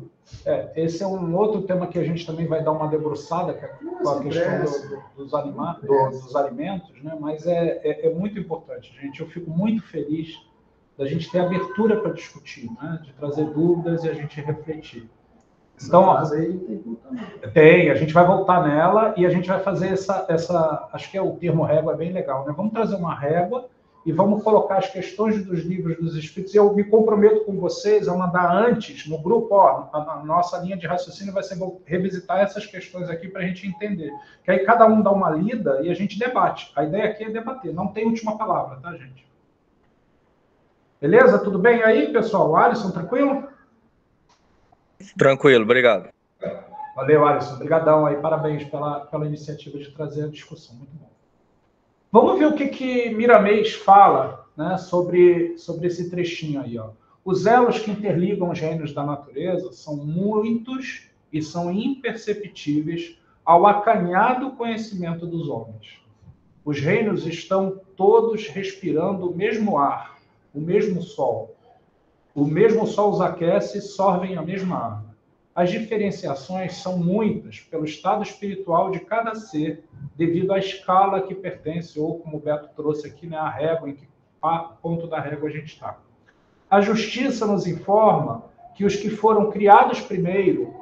Esse é um outro tema que a gente também vai dar uma debruçada, que é com a questão dos alimentos, né? Mas é muito importante, gente. Eu fico muito feliz da gente ter abertura para discutir, né? De trazer dúvidas e a gente refletir. Então, a gente vai voltar nela e a gente vai fazer essa acho que o termo régua é bem legal, né? Vamos trazer uma régua e vamos colocar as questões dos livros dos Espíritos. Eu me comprometo com vocês a mandar antes, no grupo, a nossa linha de raciocínio vai ser revisitar essas questões aqui para a gente entender. Que aí cada um dá uma lida e a gente debate. A ideia aqui é debater, não tem última palavra, tá, gente? Beleza? Tudo bem aí, pessoal? Alisson, tranquilo? Tranquilo, obrigado. Valeu, Alisson. Obrigadão aí. Parabéns pela iniciativa de trazer a discussão. Muito bom. Vamos ver o que Miramês fala, né, sobre esse trechinho aí. Ó. Os elos que interligam os reinos da natureza são muitos e são imperceptíveis ao acanhado conhecimento dos homens. Os reinos estão todos respirando o mesmo ar, o mesmo sol. O mesmo sol os aquece e sorvem a mesma água. As diferenciações são muitas pelo estado espiritual de cada ser, devido à escala que pertence, ou como o Beto trouxe aqui, né, a régua, em que ponto da régua a gente está. A justiça nos informa que os que foram criados primeiro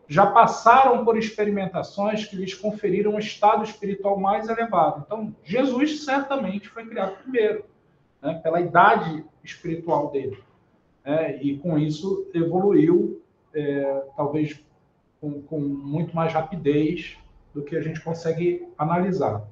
já passaram por experimentações que lhes conferiram um estado espiritual mais elevado. Então, Jesus certamente foi criado primeiro, né, pela idade espiritual dele. E com isso evoluiu, talvez com muito mais rapidez do que a gente consegue analisar.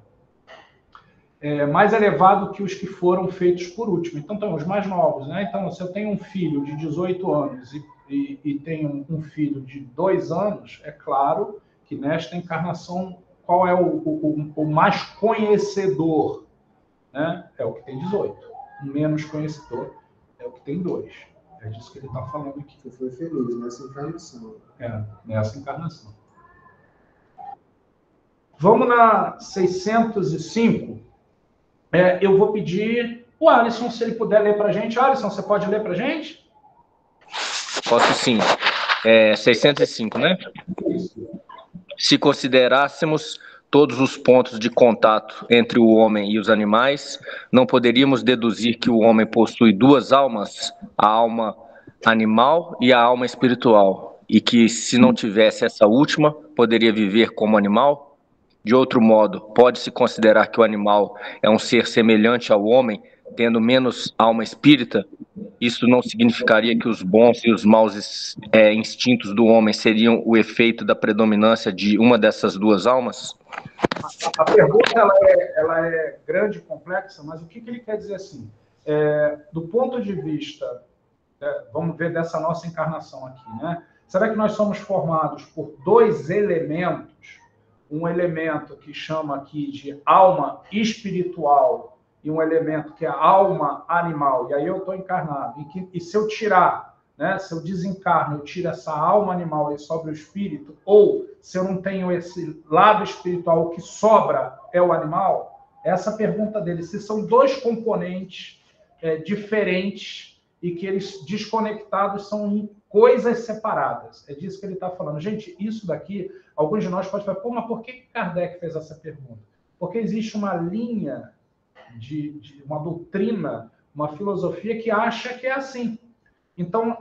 Mais elevado que os que foram feitos por último. Então, os mais novos, né? Então, se eu tenho um filho de 18 anos e tenho um filho de 2 anos, é claro que nesta encarnação, qual é o mais conhecedor? Né? É o que tem 18. O menos conhecedor é o que tem 2. É disso que ele está falando aqui. Você foi feliz nessa encarnação. Nessa encarnação. Vamos na 605. Eu vou pedir o Alisson, se ele puder ler para a gente. Alisson, você pode ler para a gente? Posso sim. 605, né? Se considerássemos todos os pontos de contato entre o homem e os animais, não poderíamos deduzir que o homem possui 2 almas, a alma animal e a alma espiritual, e que, se não tivesse essa última, poderia viver como animal? De outro modo, pode-se considerar que o animal é um ser semelhante ao homem, tendo menos alma espírita? Isso não significaria que os bons e os maus instintos do homem seriam o efeito da predominância de uma dessas 2 almas? A pergunta ela é grande e complexa, mas o que ele quer dizer assim? Do ponto de vista, vamos ver dessa nossa encarnação aqui, né? Será que nós somos formados por 2 elementos? Um elemento que chama aqui de alma espiritual e um elemento que é a alma animal. E aí eu estou encarnado. E se eu tirar, né, se eu desencarno, eu tiro essa alma animal e sobra o espírito, ou se eu não tenho esse lado espiritual, o que sobra é o animal? Essa pergunta dele, se são 2 componentes diferentes e que eles desconectados são coisas separadas. É disso que ele está falando. Gente, isso daqui, alguns de nós podem falar, mas por que Kardec fez essa pergunta? Porque existe uma linha de uma doutrina, uma filosofia que acha que é assim. Então,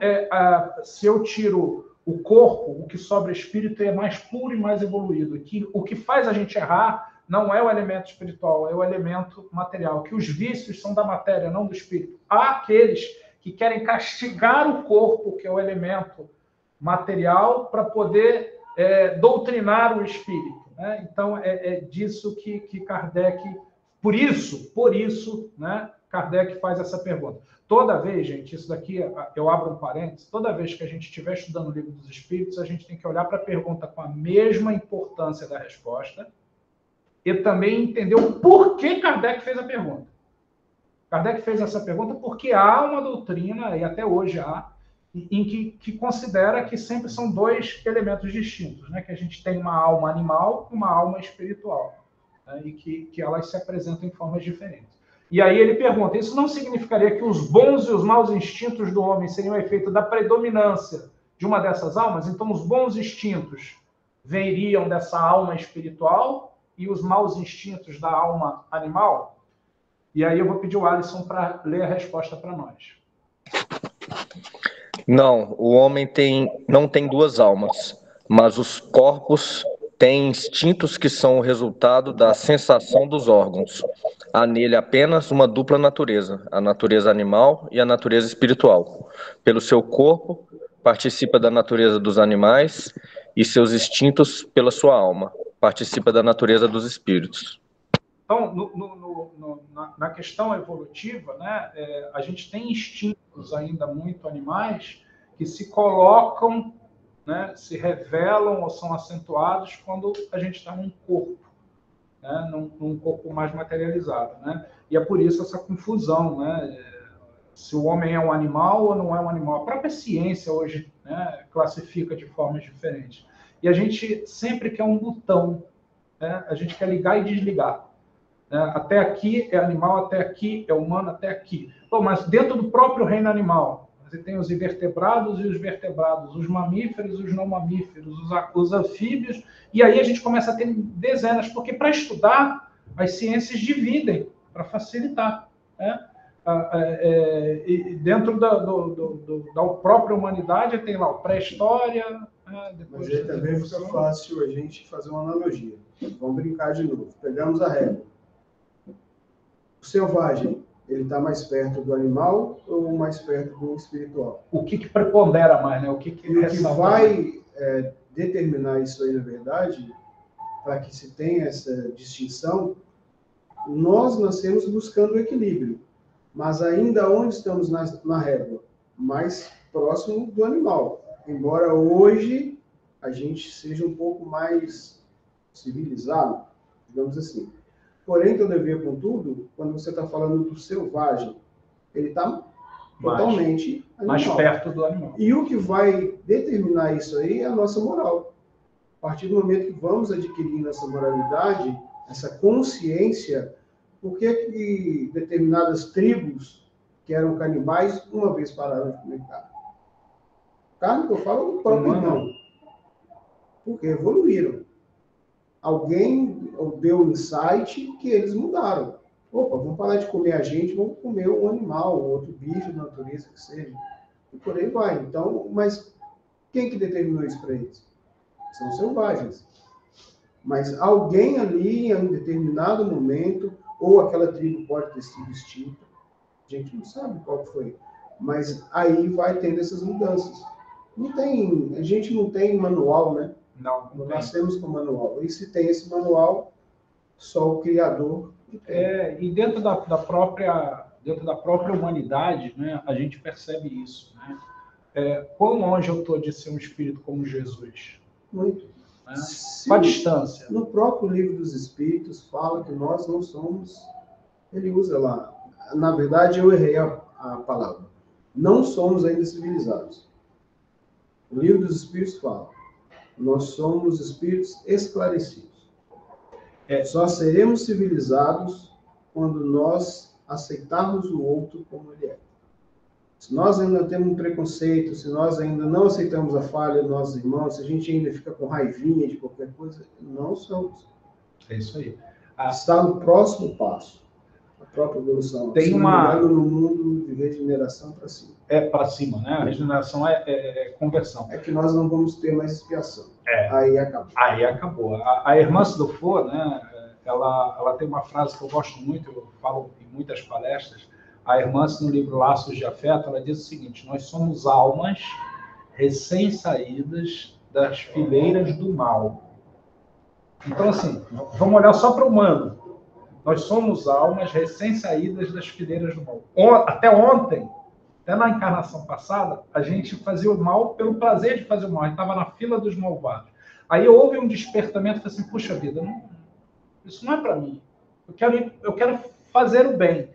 se eu tiro o corpo, o que sobra espírito é mais puro e mais evoluído. O que faz a gente errar não é o elemento espiritual, é o elemento material. Que os vícios são da matéria, não do espírito. Há aqueles que querem castigar o corpo, que é o elemento material, para poder doutrinar o espírito. Né? Então, é disso que Kardec... Por isso, né, Kardec faz essa pergunta. Toda vez, gente, isso daqui, eu abro um parênteses, toda vez que a gente estiver estudando o Livro dos Espíritos, a gente tem que olhar para a pergunta com a mesma importância da resposta e também entender o porquê Kardec fez a pergunta. Kardec fez essa pergunta porque há uma doutrina, e até hoje há, em que considera que sempre são 2 elementos distintos, né? Que a gente tem uma alma animal e uma alma espiritual, né? E que elas se apresentam em formas diferentes. E aí ele pergunta, isso não significaria que os bons e os maus instintos do homem seriam efeito da predominância de uma dessas almas? Então, os bons instintos viriam dessa alma espiritual e os maus instintos da alma animal? E aí eu vou pedir o Alisson para ler a resposta para nós. Não, o homem não tem duas almas, mas os corpos têm instintos que são o resultado da sensação dos órgãos. Há nele apenas uma dupla natureza, a natureza animal e a natureza espiritual. Pelo seu corpo, participa da natureza dos animais e seus instintos, pela sua alma, participa da natureza dos espíritos. Então, na questão evolutiva, né, a gente tem instintos ainda muito animais que se colocam, né, se revelam ou são acentuados quando a gente está num corpo, né, num corpo mais materializado, né? E é por isso essa confusão, né? Se o homem é um animal ou não é um animal. A própria ciência hoje, né, classifica de formas diferentes. E a gente sempre quer um botão, né? A gente quer ligar e desligar. Até aqui é animal, até aqui é humano, até aqui. Bom, mas dentro do próprio reino animal, você tem os invertebrados e os vertebrados, os mamíferos e os não mamíferos, os anfíbios, e aí a gente começa a ter dezenas, porque para estudar, as ciências dividem, para facilitar, né? E dentro da própria humanidade tem lá o pré-história, né? Mas aí também fica fácil a gente fazer uma analogia. Vamos brincar de novo. Pegamos a régua. O selvagem, ele está mais perto do animal ou mais perto do espiritual? O que prepondera mais, né? O que vai determinar isso aí, na verdade, para que se tenha essa distinção, nós nascemos buscando o equilíbrio. Mas ainda onde estamos na régua? Mais próximo do animal. Embora hoje a gente seja um pouco mais civilizado, digamos assim. Porém, todavia, contudo, quando você está falando do selvagem, ele está totalmente mais perto do animal. E o que vai determinar isso aí é a nossa moral. A partir do momento que vamos adquirindo essa moralidade, essa consciência, por que determinadas tribos que eram canibais, uma vez pararam de comer carne? Carne que eu falo do próprio irmão. Porque evoluíram. Alguém deu um insight que eles mudaram. Opa, vamos parar de comer a gente, vamos comer um animal, outro bicho da natureza que seja. E por aí vai. Então, mas quem que determinou isso para eles? São selvagens. Mas alguém ali, em um determinado momento, ou aquela tribo pode ter sido extinta, a gente não sabe qual foi. Mas aí vai tendo essas mudanças. A gente não tem manual, né? Não Nós temos com manual. E se tem esse manual, só o Criador que tem. E dentro da própria humanidade, né, a gente percebe isso, né? Quão longe eu estou de ser um espírito como Jesus? Muito. Né? Qual a distância? No próprio livro dos Espíritos fala que nós não somos... Ele usa lá... Na verdade, eu errei a palavra. Não somos ainda civilizados. O livro dos Espíritos fala: nós somos espíritos esclarecidos. Só seremos civilizados quando nós aceitarmos o outro como ele é. Se nós ainda temos um preconceito, se nós ainda não aceitamos a falha dos nossos irmãos, se a gente ainda fica com raivinha de qualquer coisa, não somos. É isso aí. Está no próximo passo. A própria evolução. Tem no mundo de regeneração para cima. Para cima, né? A regeneração é conversão. É que nós não vamos ter mais expiação. Aí acabou. Aí acabou. A irmã Sidofo, né? Ela tem uma frase que eu gosto muito, eu falo em muitas palestras. A irmã, no livro Laços de Afeto, ela diz o seguinte: nós somos almas recém-saídas das fileiras do mal. Então, assim, vamos olhar só para o humano. Nós somos almas recém-saídas das fileiras do mal. Até ontem, até na encarnação passada, a gente fazia o mal pelo prazer de fazer o mal. A gente estava na fila dos malvados. Aí houve um despertamento, falei assim, puxa vida, isso não é para mim. Eu quero fazer o bem.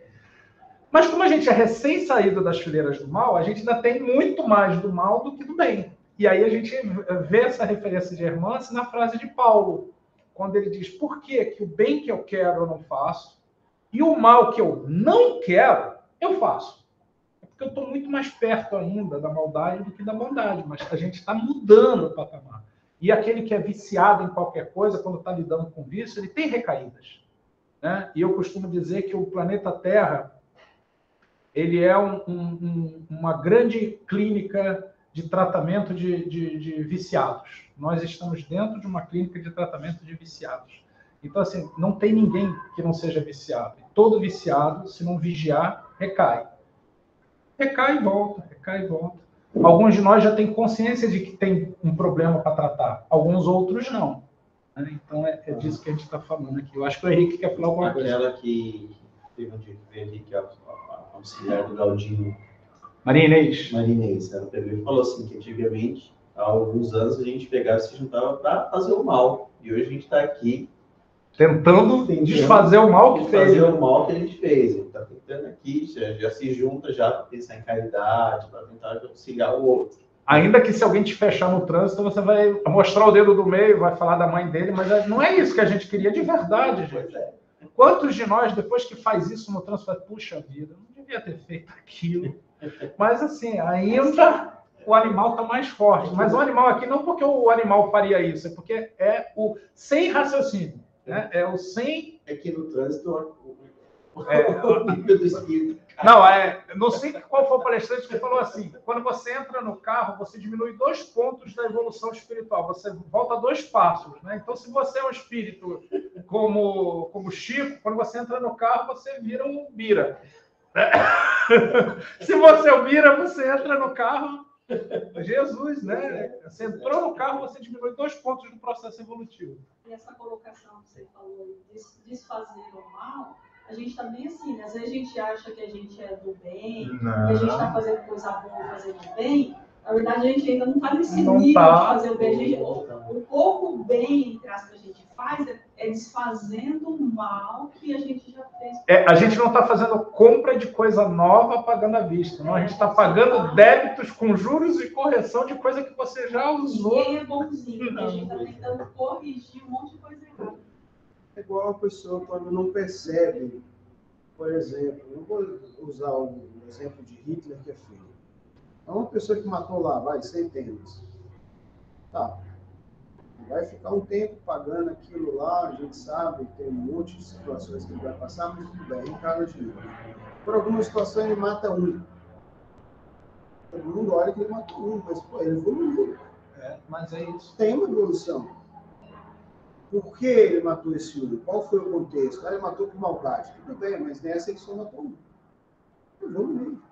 Mas como a gente é recém-saído das fileiras do mal, a gente ainda tem muito mais do mal do que do bem. E aí a gente vê essa referência de Hermance na frase de Paulo, quando ele diz, por que o bem que eu quero eu não faço, E o mal que eu não quero, eu faço. É porque eu estou muito mais perto ainda da maldade do que da bondade, mas a gente está mudando o patamar. E aquele que é viciado em qualquer coisa, quando está lidando com vício, ele tem recaídas, né? E eu costumo dizer que o planeta Terra, ele é uma grande clínica de tratamento de viciados. Nós estamos dentro de uma clínica de tratamento de viciados. Então, assim, não tem ninguém que não seja viciado. Todo viciado, se não vigiar, recai. Recai e volta, recai e volta. Alguns de nós já têm consciência de que tem um problema para tratar. Alguns outros não. Então, é disso que a gente está falando aqui. Eu acho que o Henrique quer falar alguma coisa. Aquela que teve um dia que veio aqui, que é a auxiliar do Galdino. Maria Inês. Ela pegou e falou assim, que antigamente, há alguns anos, a gente pegava e se juntava para fazer o mal. E hoje a gente está aqui tentando desfazer o mal que fez. Fazer o mal que a gente fez. A gente está tentando aqui, já se junta já para pensar em caridade, para tentar auxiliar o outro. Ainda que se alguém te fechar no trânsito, você vai mostrar o dedo do meio, vai falar da mãe dele, mas não é isso que a gente queria de verdade, gente. Quantos de nós, depois que faz isso no trânsito, fala, puxa vida, não devia ter feito aquilo. Mas assim, ainda o animal está mais forte. Mas o animal aqui, não porque o animal faria isso, é porque é o sem raciocínio. Né? É o sem... É que no trânsito o nível do espírito... Não sei qual foi o palestrante que falou assim, quando você entra no carro, você diminui 2 pontos da evolução espiritual, você volta 2 passos. Né? Então, se você é um espírito como Chico, quando você entra no carro, você vira um Bira. Se você é o Bira, você entra no carro... Jesus, né? Você entrou no carro, você diminui 2 pontos no processo evolutivo. E essa colocação que você falou, desfazer o mal, a gente também assim, né? Às vezes a gente acha que a gente é do bem, que a gente está fazendo coisa boa, fazendo bem. Na verdade, a gente ainda não está nesse nível de fazer o bem. O pouco bem, entre aspas, que a gente faz é desfazendo o mal que a gente já fez. A gente não está fazendo compra de coisa nova pagando à vista. Não? A gente está pagando débitos com juros e correção de coisa que você já usou. Ninguém é bonzinho, porque a gente está tentando corrigir um monte de coisa errada. É igual a pessoa quando não percebe, por exemplo, eu vou usar o exemplo de Hitler, que é feio. É uma pessoa que matou lá, centenas. Tá. Vai ficar um tempo pagando aquilo lá, a gente sabe, tem um monte de situações que ele vai passar, mas tudo bem, encara de novo. Por alguma situação ele mata um. Todo mundo olha que ele matou um, mas pô, ele evoluiu. Mas é isso. Tem uma evolução. Por que ele matou esse um? Qual foi o contexto? Ele matou por maldade. Tudo bem, mas nessa ele só matou um. Evoluiu.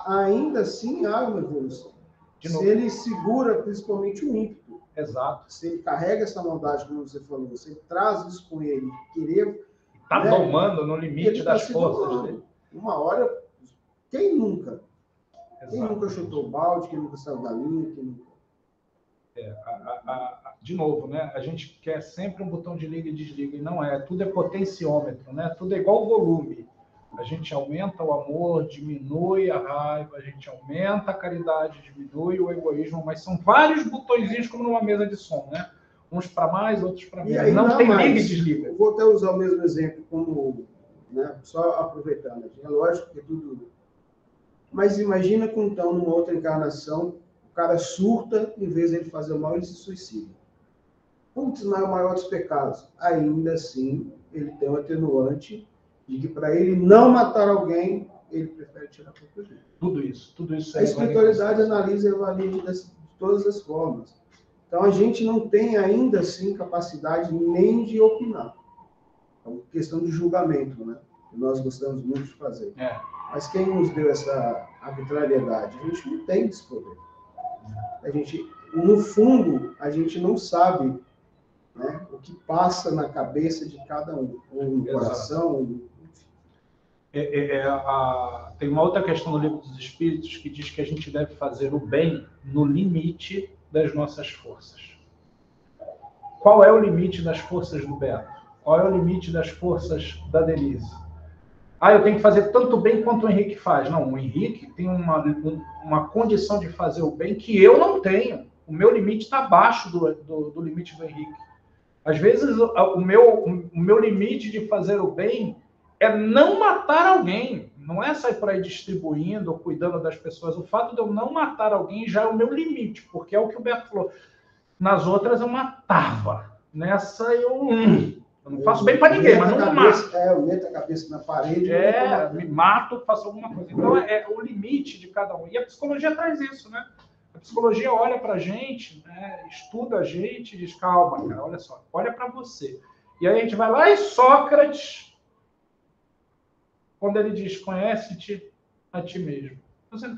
Ainda assim há uma evolução. Se ele segura principalmente o ímpeto. Exato. Se ele carrega essa maldade, como você falou, você traz isso com ele, querer... Está domando no limite das forças dele. Uma hora, quem nunca? Exato. Quem nunca chutou o balde, quem nunca saiu da linha, quem nunca... De novo, né? A gente quer sempre um botão de liga e desliga, e não é. Tudo é potenciômetro, né? Tudo é igual volume. A gente aumenta o amor, diminui a raiva, a gente aumenta a caridade, diminui o egoísmo, mas são vários botõezinhos como numa mesa de som, né? Uns para mais, outros para menos. Não tem liga e desliga. Eu vou até usar o mesmo exemplo como, né? Só aproveitando. É lógico que tudo... Mas imagina que então, numa outra encarnação, o cara surta, em vez de ele fazer o mal, ele se suicida. Putz, não é o maior dos pecados. Ainda assim, ele tem um atenuante de que para ele não matar alguém, ele prefere tirar a própria vida. Tudo isso. A espiritualidade analisa e avalia de todas as formas. Então, a gente não tem ainda, assim, capacidade nem de opinar. É uma questão de julgamento, né? Que nós gostamos muito de fazer. Mas quem nos deu essa arbitrariedade? A gente não tem esse poder. A gente, no fundo, a gente não sabe, né, o que passa na cabeça de cada um, ou no coração. Tem uma outra questão no Livro dos Espíritos que diz que a gente deve fazer o bem no limite das nossas forças. Qual é o limite das forças do Beto? Qual é o limite das forças da Denise? Eu tenho que fazer tanto bem quanto o Henrique faz. Não, o Henrique tem uma condição de fazer o bem que eu não tenho. O meu limite está abaixo do limite do Henrique. Às vezes, o meu limite de fazer o bem é não matar alguém. Não é sair por aí distribuindo ou cuidando das pessoas. O fato de eu não matar alguém já é o meu limite, porque é o que o Beto falou. Nas outras eu matava. Nessa eu não faço bem para ninguém, mas não mato. Eu meto a cabeça na parede. Me mato, faço alguma coisa. Então é o limite de cada um. E a psicologia traz isso, né? A psicologia olha para a gente, né, estuda a gente e diz, calma, cara, olha só, olha para você. E aí a gente vai lá e Sócrates, quando ele diz, conhece-te a ti mesmo.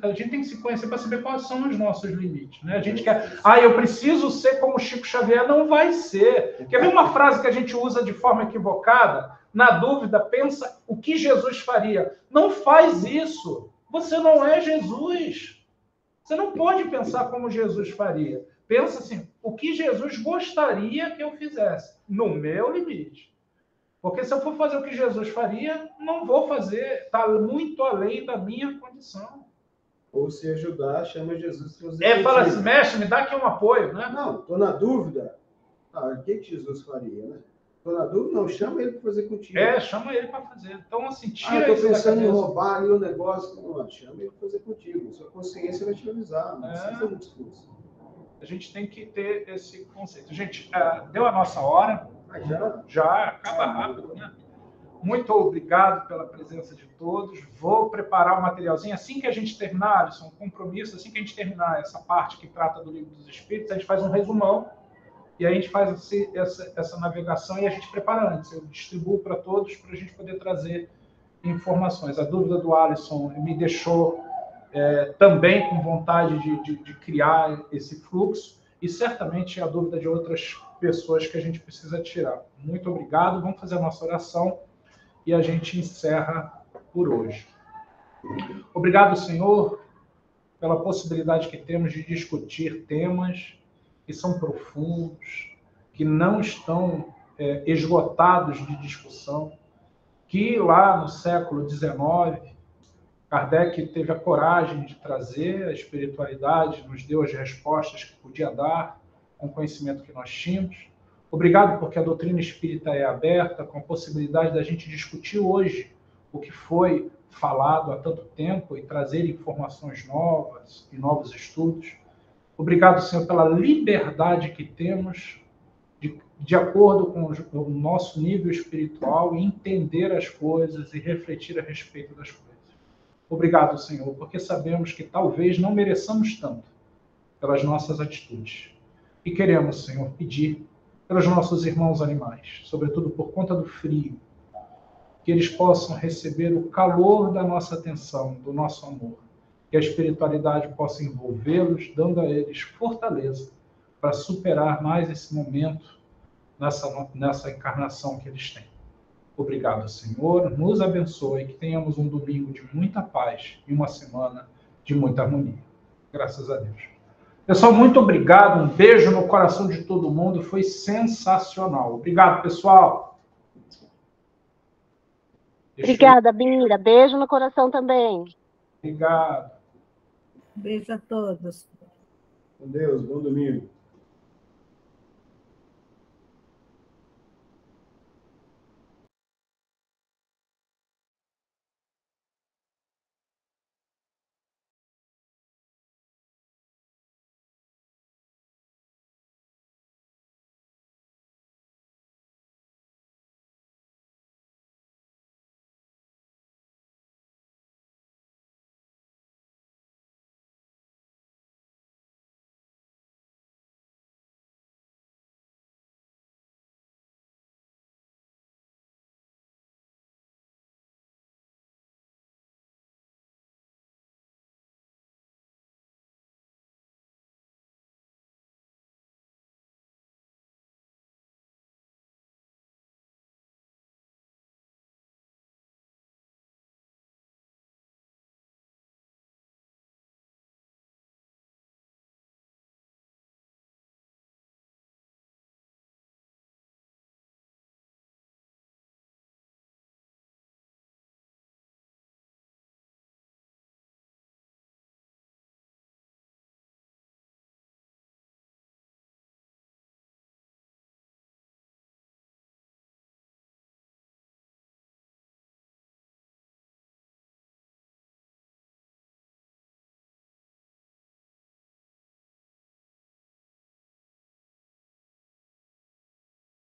A gente tem que se conhecer para saber quais são os nossos limites. Né? A gente quer, eu preciso ser como Chico Xavier. Não vai ser. Quer ver uma frase que a gente usa de forma equivocada? Na dúvida, pensa o que Jesus faria. Não faz isso. Você não é Jesus. Você não pode pensar como Jesus faria. Pensa assim, o que Jesus gostaria que eu fizesse, no meu limite. Porque se eu for fazer o que Jesus faria, não vou fazer, está muito além da minha condição. Ou se ajudar, chama Jesus. Fala assim, mestre, me dá aqui um apoio, né? Não, estou na dúvida. O que Jesus faria, né? Estou na dúvida, não, chama ele para fazer contigo. Chama ele para fazer. Então, assim, tira estou pensando em roubar ali o negócio. Não, chama ele para fazer contigo. Sua consciência vai te avisar. Não precisa fazer um discurso. A gente tem que ter esse conceito. Gente, deu a nossa hora. Já acaba rápido, né? Muito obrigado pela presença de todos. Vou preparar o materialzinho. Assim que a gente terminar, isso é um compromisso, assim que a gente terminar essa parte que trata do Livro dos Espíritos, a gente faz um resumão e a gente faz essa navegação e a gente prepara antes. Eu distribuo para todos para a gente poder trazer informações. A dúvida do Alisson me deixou também com vontade de criar esse fluxo e certamente a dúvida de outras pessoas que a gente precisa tirar. Muito obrigado. Vamos fazer a nossa oração e a gente encerra por hoje. Obrigado, Senhor, pela possibilidade que temos de discutir temas que são profundos, que não estão esgotados de discussão, que lá no século XIX, Kardec teve a coragem de trazer a espiritualidade, nos deu as respostas que podia dar, com o conhecimento que nós tínhamos. Obrigado porque a doutrina espírita é aberta, com a possibilidade da gente discutir hoje o que foi falado há tanto tempo e trazer informações novas e novos estudos. Obrigado, Senhor, pela liberdade que temos de acordo com o nosso nível espiritual, entender as coisas e refletir a respeito das coisas. Obrigado, Senhor, porque sabemos que talvez não mereçamos tanto pelas nossas atitudes. E queremos, Senhor, pedir pelos nossos irmãos animais, sobretudo por conta do frio, que eles possam receber o calor da nossa atenção, do nosso amor, que a espiritualidade possa envolvê-los, dando a eles fortaleza para superar mais esse momento nessa encarnação que eles têm. Obrigado, Senhor, nos abençoe, que tenhamos um domingo de muita paz e uma semana de muita harmonia. Graças a Deus. Pessoal, muito obrigado, um beijo no coração de todo mundo, foi sensacional. Obrigado, pessoal. Obrigada, Bira, beijo no coração também. Obrigado. Beijo a todos. Com Deus, bom domingo.